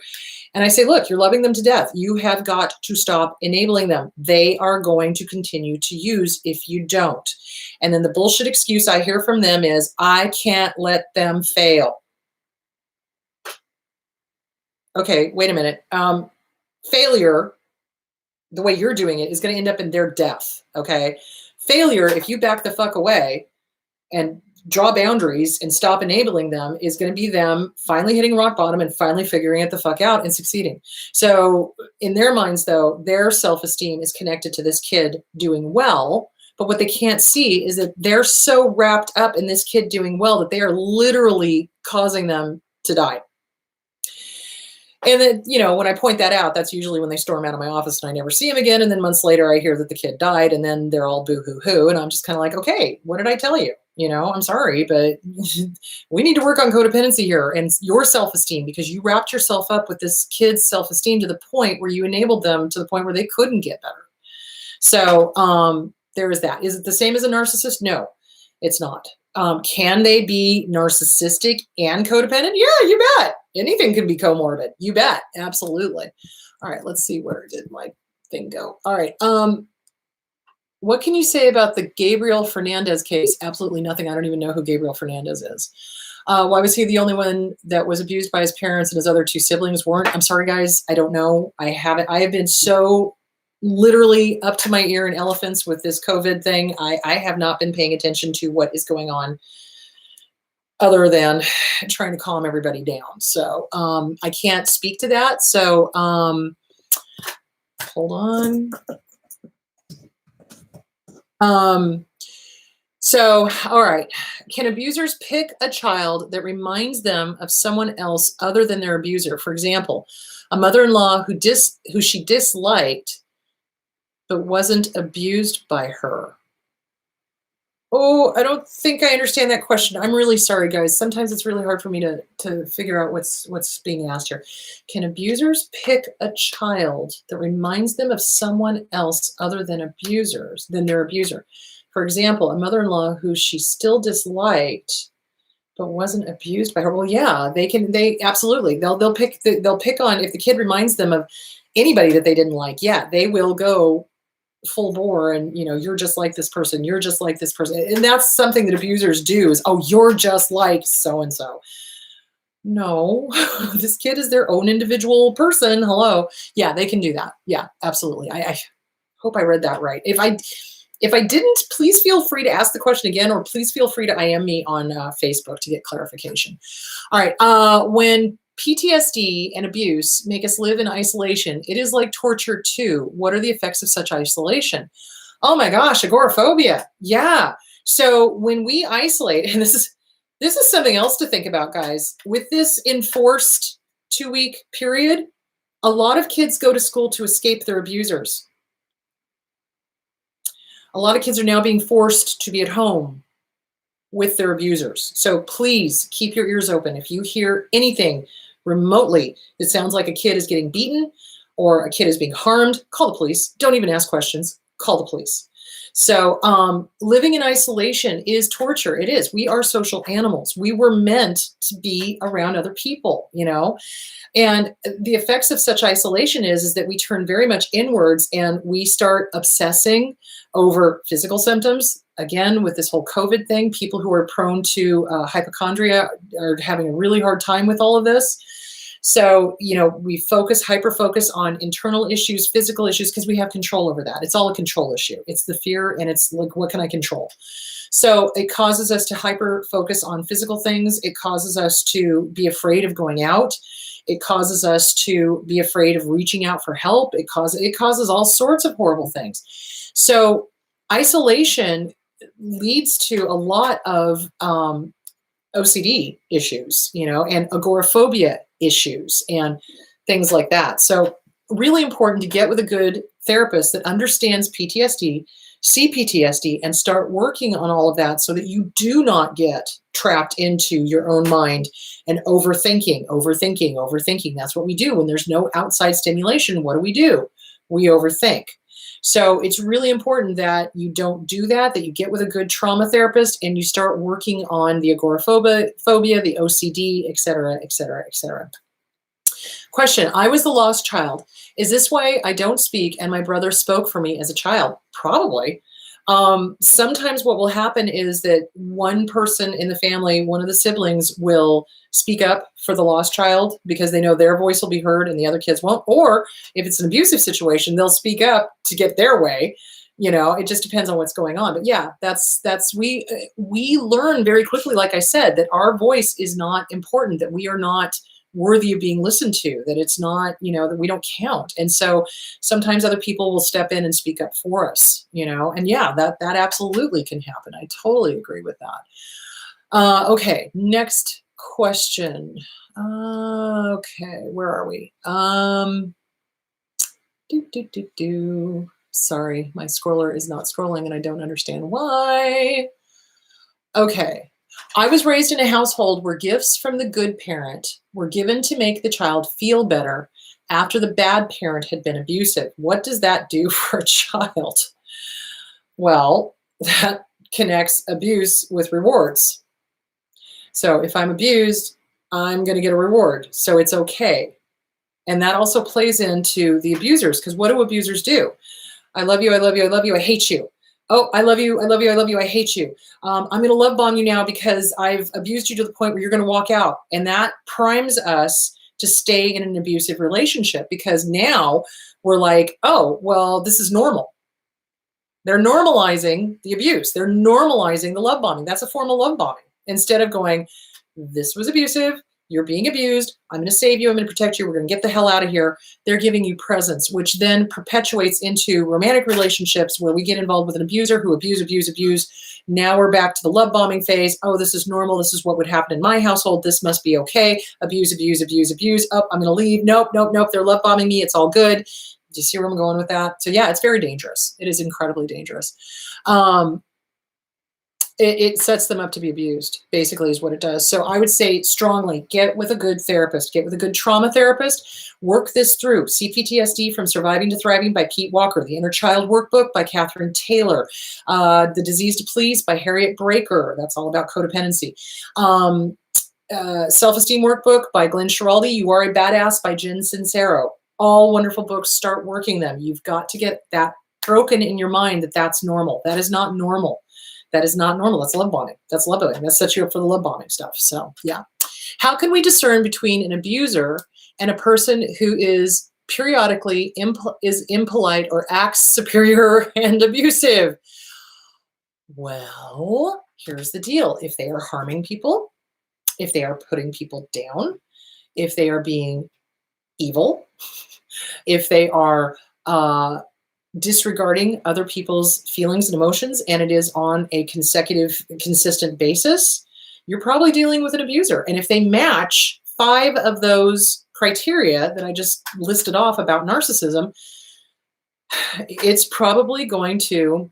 And I say, look, you're loving them to death. You have got to stop enabling them. They are going to continue to use if you don't. And then the bullshit excuse I hear from them is, I can't let them fail. Okay, wait a minute. Failure, the way you're doing it, is going to end up in their death. Okay. Failure, if you back the fuck away and draw boundaries and stop enabling them, is going to be them finally hitting rock bottom and finally figuring it the fuck out and succeeding. So in their minds, though, their self-esteem is connected to this kid doing well. But what they can't see is that they're so wrapped up in this kid doing well that they are literally causing them to die. And then, when I point that out, that's usually when they storm out of my office and I never see them again. And then months later, I hear that the kid died, and then they're all boo-hoo-hoo. And I'm just kind of like, okay, what did I tell you? I'm sorry, but we need to work on codependency here and your self-esteem, because you wrapped yourself up with this kid's self-esteem to the point where you enabled them to the point where they couldn't get better. So there is that. Is it the same as a narcissist? No, it's not. Can they be narcissistic and codependent? Yeah, you bet. Anything can be comorbid. You bet. Absolutely. All right, let's see, where did my thing go? All right. What can you say about the Gabriel Fernandez case? Absolutely nothing. I don't even know who Gabriel Fernandez is. Why was he the only one that was abused by his parents and his other 2 siblings weren't? I'm sorry, guys. I don't know. I have been so literally up to my ear in elephants with this COVID thing. I have not been paying attention to what is going on other than trying to calm everybody down. So I can't speak to that. So hold on. So, all right. Can abusers pick a child that reminds them of someone else other than their abuser? For example, a mother-in-law who she disliked but wasn't abused by her. Oh, I don't think I understand that question. I'm really sorry, guys. Sometimes it's really hard for me to figure out what's being asked here. Can abusers pick a child that reminds them of someone else other than their abuser? For example, a mother-in-law who she still disliked but wasn't abused by her. Well, yeah, they absolutely. They'll pick on, if the kid reminds them of anybody that they didn't like, yeah, they will go full bore and, you're just like this person, you're just like this person. And that's something that abusers do, is, oh, you're just like so-and-so. No, this kid is their own individual person. Hello. Yeah, they can do that. Yeah, absolutely. I hope I read that right. If I didn't, please feel free to ask the question again, or please feel free to IM me on Facebook to get clarification. All right. When PTSD and abuse make us live in isolation, it is like torture too. What are the effects of such isolation? Oh my gosh, agoraphobia. Yeah. So when we isolate, and this is something else to think about, guys, with this enforced 2-week period, a lot of kids go to school to escape their abusers. A lot of kids are now being forced to be at home with their abusers. So please keep your ears open. If you hear anything remotely that sounds like a kid is getting beaten or a kid is being harmed, call the police. Don't even ask questions. Call the police. So living in isolation is torture. It is. We are social animals. We were meant to be around other people, you know? And the effects of such isolation is that we turn very much inwards and we start obsessing over physical symptoms. Again, with this whole COVID thing, people who are prone to hypochondria are having a really hard time with all of this. So, you know, we hyper focus on internal issues, physical issues, because we have control over that. It's all a control issue. It's the fear and it's like, what can I control? So it causes us to hyper focus on physical things. It causes us to be afraid of going out. It causes us to be afraid of reaching out for help. It causes all sorts of horrible things. So isolation leads to a lot of OCD issues, you know, and agoraphobia issues and things like that. So really important to get with a good therapist that understands PTSD, see PTSD, and start working on all of that so that you do not get trapped into your own mind and overthinking. That's what we do when there's no outside stimulation. What do? We overthink. So it's really important that you don't do that, that you get with a good trauma therapist and you start working on the agoraphobia, the OCD, et cetera, et cetera, et cetera. Question, I was the lost child. Is this why I don't speak and my brother spoke for me as a child? Probably. Sometimes what will happen is that one person in the family, one of the siblings, will speak up for the lost child because they know their voice will be heard and the other kids won't. Or if it's an abusive situation, they'll speak up to get their way. You know, it just depends on what's going on. But yeah, we learn very quickly, like I said, that our voice is not important, that we are not worthy of being listened to, that it's not, you know, that we don't count. And so sometimes other people will step in and speak up for us, you know, and yeah, that absolutely can happen. I totally agree with that. Okay, next question. Okay, where are we? Sorry, my scroller is not scrolling and I don't understand why. Okay. I was raised in a household where gifts from the good parent were given to make the child feel better after the bad parent had been abusive. What does that do for a child? Well, that connects abuse with rewards. So if I'm abused, I'm going to get a reward. So it's okay. And that also plays into the abusers, because what do abusers do? I love you, I love you, I love you, I hate you. Oh, I love you, I love you, I love you, I hate you. I'm going to love bomb you now because I've abused you to the point where you're going to walk out. And that primes us to stay in an abusive relationship because now we're like, oh, well, this is normal. They're normalizing the abuse. They're normalizing the love bombing. That's a form of love bombing. Instead of going, this was abusive, you're being abused, I'm going to save you, I'm going to protect you, we're going to get the hell out of here. They're giving you presents, which then perpetuates into romantic relationships where we get involved with an abuser who abuse. Now we're back to the love bombing phase. Oh, this is normal. This is what would happen in my household. This must be okay. Abuse. Oh, I'm going to leave. Nope. They're love bombing me. It's all good. Do you see where I'm going with that? So yeah, it's very dangerous. It is incredibly dangerous. It sets them up to be abused, basically, is what it does. So I would say strongly, get with a good therapist, get with a good trauma therapist, work this through. CPTSD from Surviving to Thriving by Pete Walker, The Inner Child Workbook by Catherine Taylor, The Disease to Please by Harriet Breaker. That's all about codependency. Self-Esteem Workbook by Glenn Schiraldi, You Are a Badass by Jen Sincero. All wonderful books. Start working them. You've got to get that broken in your mind that that's normal. That is not normal. That is not normal. That's love bombing. That's love bombing. That sets you up for the love bombing stuff. So yeah. How can we discern between an abuser and a person who is periodically impolite or acts superior and abusive? Well, here's the deal. If they are harming people, if they are putting people down, if they are being evil, if they are disregarding other people's feelings and emotions, and it is on a consistent basis, you're probably dealing with an abuser. And if they match 5 of those criteria that I just listed off about narcissism, it's probably going to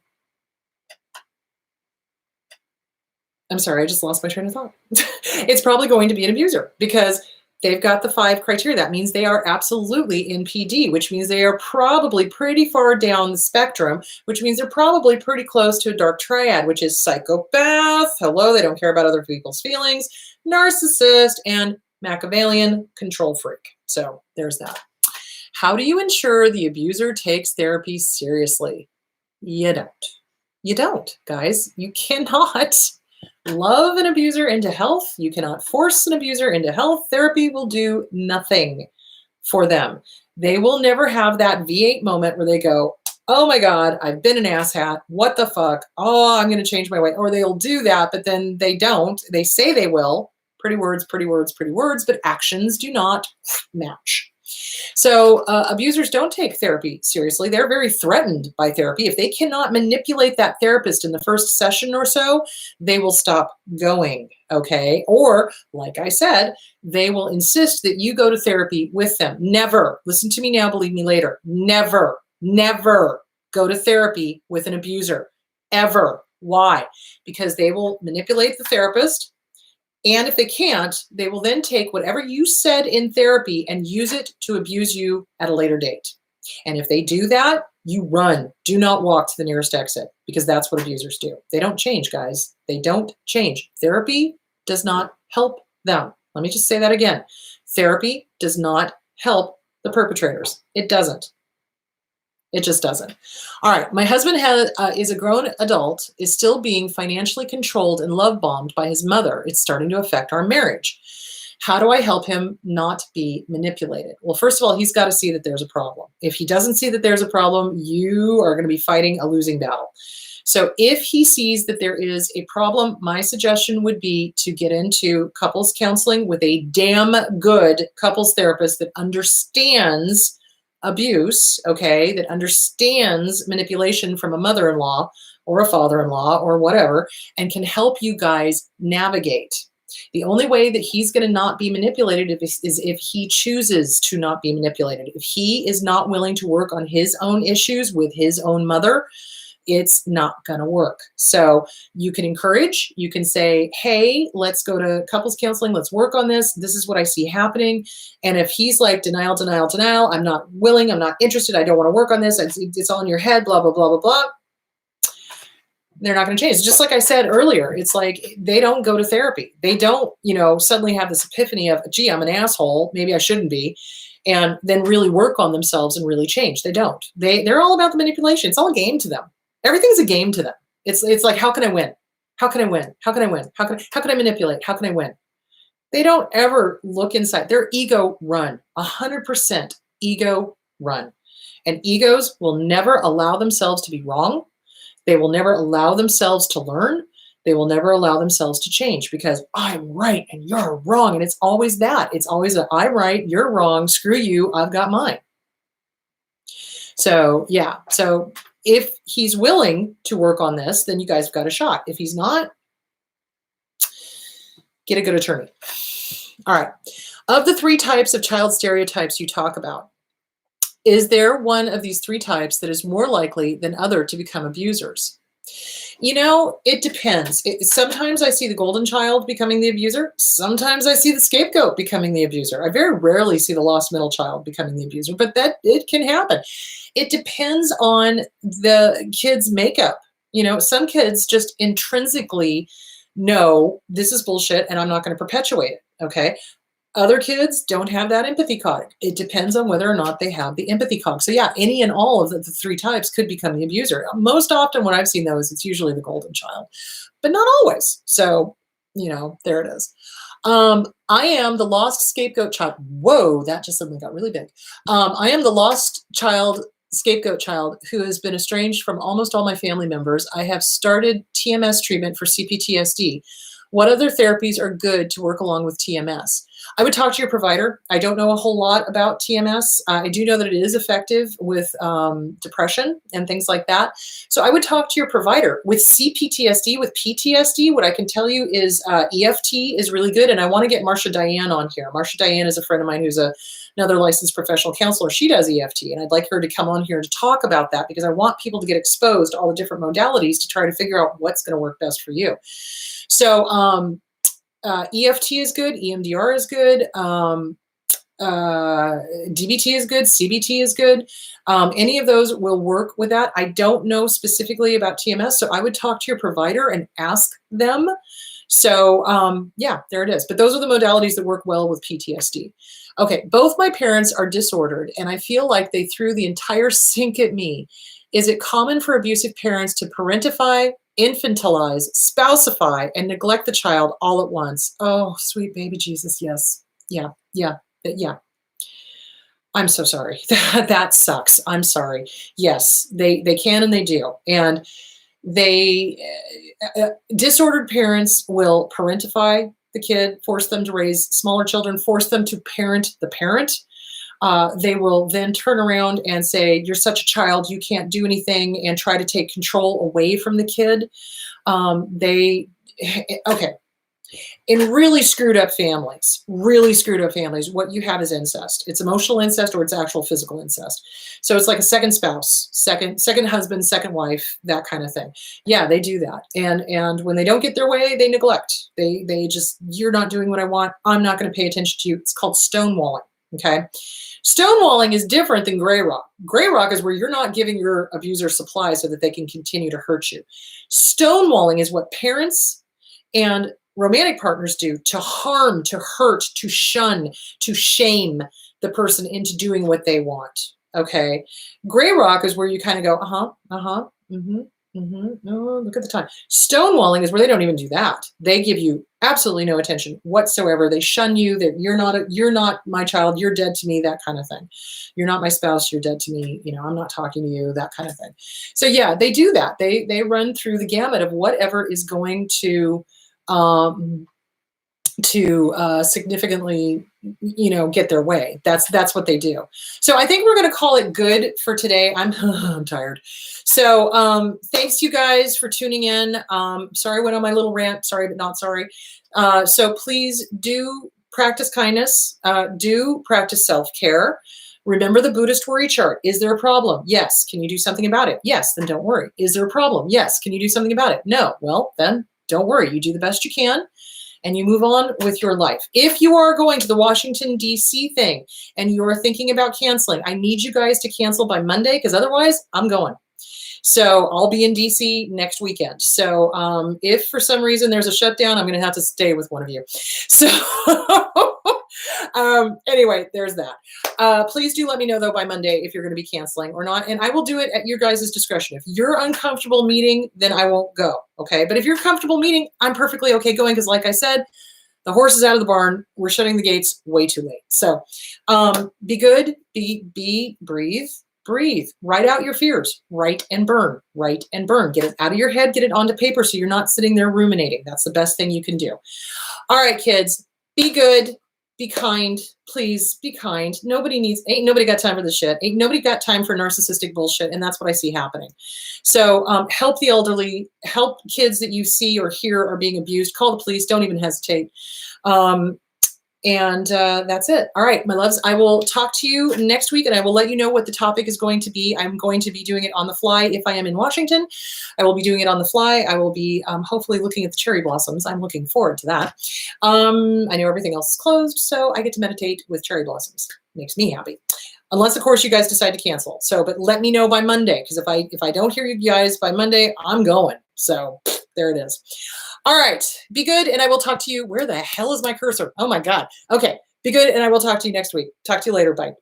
I'm sorry, I just lost my train of thought. It's probably going to be an abuser because they've got the 5 criteria. That means they are absolutely in PD, which means they are probably pretty far down the spectrum, which means they're probably pretty close to a dark triad, which is psychopath. Hello, they don't care about other people's feelings, narcissist, and Machiavellian control freak. So there's that. How do you ensure the abuser takes therapy seriously? You don't. You don't, guys. You cannot love an abuser into health. You cannot force an abuser into health. Therapy will do nothing for them. They will never have that V8 moment where they go, oh my God, I've been an asshat. What the fuck? Oh, I'm going to change my way. Or they'll do that, but then they don't. They say they will. Pretty words, pretty words, pretty words, but actions do not match. So abusers don't take therapy seriously. They're very threatened by therapy. If they cannot manipulate that therapist in the first session or so, they will stop going, okay? Or, like I said, they will insist that you go to therapy with them. Never, listen to me now, believe me later, never, never go to therapy with an abuser, ever. Why? Because they will manipulate the therapist. And if they can't, they will then take whatever you said in therapy and use it to abuse you at a later date. And if they do that, you run. Do not walk to the nearest exit because that's what abusers do. They don't change, guys. They don't change. Therapy does not help them. Let me just say that again. Therapy does not help the perpetrators. It doesn't. It just doesn't. All right. My husband is a grown adult, is still being financially controlled and love bombed by his mother. It's starting to affect our marriage. How do I help him not be manipulated? Well, first of all, he's got to see that there's a problem. If he doesn't see that there's a problem, you are going to be fighting a losing battle. So if he sees that there is a problem, my suggestion would be to get into couples counseling with a damn good couples therapist that understands abuse, okay, that understands manipulation from a mother-in-law or a father-in-law or whatever, and can help you guys navigate. The only way that he's going to not be manipulated is if he chooses to not be manipulated. If he is not willing to work on his own issues with his own mother, it's not going to work. So you can encourage, you can say, hey, let's go to couples counseling. Let's work on this. This is what I see happening. And if he's like, denial, denial, denial, I'm not willing, I'm not interested, I don't want to work on this, it's all in your head, blah, blah, blah, blah, blah, they're not going to change. Just like I said earlier, it's like they don't go to therapy. They don't, suddenly have this epiphany of, gee, I'm an asshole, maybe I shouldn't be, and then really work on themselves and really change. They don't. They're all about the manipulation. It's all a game to them. Everything's a game to them. It's like, how can I win? How can I win? How can I win? How can I manipulate? How can I win? They don't ever look inside. Their ego run, 100% ego run. And egos will never allow themselves to be wrong. They will never allow themselves to learn. They will never allow themselves to change because I'm right and you're wrong. And it's always that. It's always I'm right, you're wrong, screw you, I've got mine. So yeah, so if he's willing to work on this, then you guys have got a shot. If he's not, get a good attorney. All right. Of the 3 types of child stereotypes you talk about, is there one of these 3 types that is more likely than other to become abusers? It depends. Sometimes I see the golden child becoming the abuser. Sometimes I see the scapegoat becoming the abuser. I very rarely see the lost middle child becoming the abuser, but it can happen. It depends on the kid's makeup. Some kids just intrinsically know this is bullshit and I'm not going to perpetuate it. Okay. Other kids don't have that empathy cog. It depends on whether or not they have the empathy cog. So yeah, any and all of the 3 types could become the abuser. Most often when I've seen those, it's usually the golden child, but not always. So, there it is. I am the lost scapegoat child. Whoa, that just suddenly got really big. I am the lost child, scapegoat child who has been estranged from almost all my family members. I have started TMS treatment for CPTSD. What other therapies are good to work along with TMS? I would talk to your provider. I don't know a whole lot about TMS. I do know that it is effective with depression and things like that. So I would talk to your provider. With CPTSD, with PTSD, what I can tell you is EFT is really good. And I want to get Marcia Diane on here. Marcia Diane is a friend of mine who's another licensed professional counselor. She does EFT, and I'd like her to come on here to talk about that because I want people to get exposed to all the different modalities to try to figure out what's going to work best for you. So EFT is good, EMDR is good, DBT is good, CBT is good. Any of those will work with that. I don't know specifically about TMS, so I would talk to your provider and ask them. So yeah, there it is. But those are the modalities that work well with PTSD. Okay, both my parents are disordered, and I feel like they threw the entire sink at me. Is it common for abusive parents to parentify, infantilize, spousify, and neglect the child all at once? Oh, sweet baby Jesus, yes. Yeah. I'm so sorry. That sucks. I'm sorry. Yes, they can and they do. And disordered parents will parentify the kid, force them to raise smaller children, force them to parent the parent. They will then turn around and say, you're such a child, you can't do anything, and try to take control away from the kid. Okay. In really screwed up families, what you have is incest. It's emotional incest or it's actual physical incest. So it's like a second spouse, second husband, second wife, that kind of thing. Yeah, they do that. And when they don't get their way, they neglect. They just, you're not doing what I want. I'm not going to pay attention to you. It's called stonewalling. Okay. Stonewalling is different than gray rock. Gray rock is where you're not giving your abuser supply so that they can continue to hurt you. Stonewalling is what parents and romantic partners do to harm, to hurt, to shun, to shame the person into doing what they want. Okay. Gray rock is where you kind of go, no, look at the time. Stonewalling is where they don't even do that. They give you absolutely no attention whatsoever. They shun you. That you're not my child. You're dead to me. That kind of thing. You're not my spouse. You're dead to me. I'm not talking to you. That kind of thing. So yeah, they do that. They run through the gamut of whatever is going to significantly, get their way. That's what they do. So I think we're going to call it good for today. I'm tired. So thanks you guys for tuning in. Sorry I went on my little rant. Sorry, but not sorry. So please do practice kindness. Do practice self-care. Remember the Buddhist worry chart. Is there a problem? Yes. Can you do something about it? Yes. Then don't worry. Is there a problem? Yes. Can you do something about it? No. Well, then don't worry. You do the best you can and you move on with your life. If you are going to the Washington, D.C. thing and you're thinking about canceling, I need you guys to cancel by Monday because otherwise I'm going. So I'll be in DC next weekend. So if for some reason there's a shutdown, I'm going to have to stay with one of you. So anyway, there's that. Please do let me know though by Monday if you're going to be canceling or not. And I will do it at your guys' discretion. If you're uncomfortable meeting, then I won't go. Okay. But if you're comfortable meeting, I'm perfectly okay going. Cause like I said, the horse is out of the barn. We're shutting the gates way too late. So be good, breathe, write out your fears, write and burn, get it out of your head, get it onto paper. So you're not sitting there ruminating. That's the best thing you can do. All right, kids, be good, be kind, please be kind. Ain't nobody got time for this shit. Ain't nobody got time for narcissistic bullshit. And that's what I see happening. So help the elderly, help kids that you see or hear are being abused, call the police. Don't even hesitate. And that's it. All right, my loves, I will talk to you next week and I will let you know what the topic is going to be. I'm going to be doing it on the fly. If I am in Washington, I will be doing it on the fly. I will be hopefully looking at the cherry blossoms. I'm looking forward to that. I know everything else is closed, so I get to meditate with cherry blossoms. Makes me happy. Unless, of course, you guys decide to cancel. So, but let me know by Monday, because if I don't hear you guys by Monday, I'm going. So there it is. All right. Be good. And I will talk to you. Where the hell is my cursor? Oh my God. Okay. Be good. And I will talk to you next week. Talk to you later. Bye.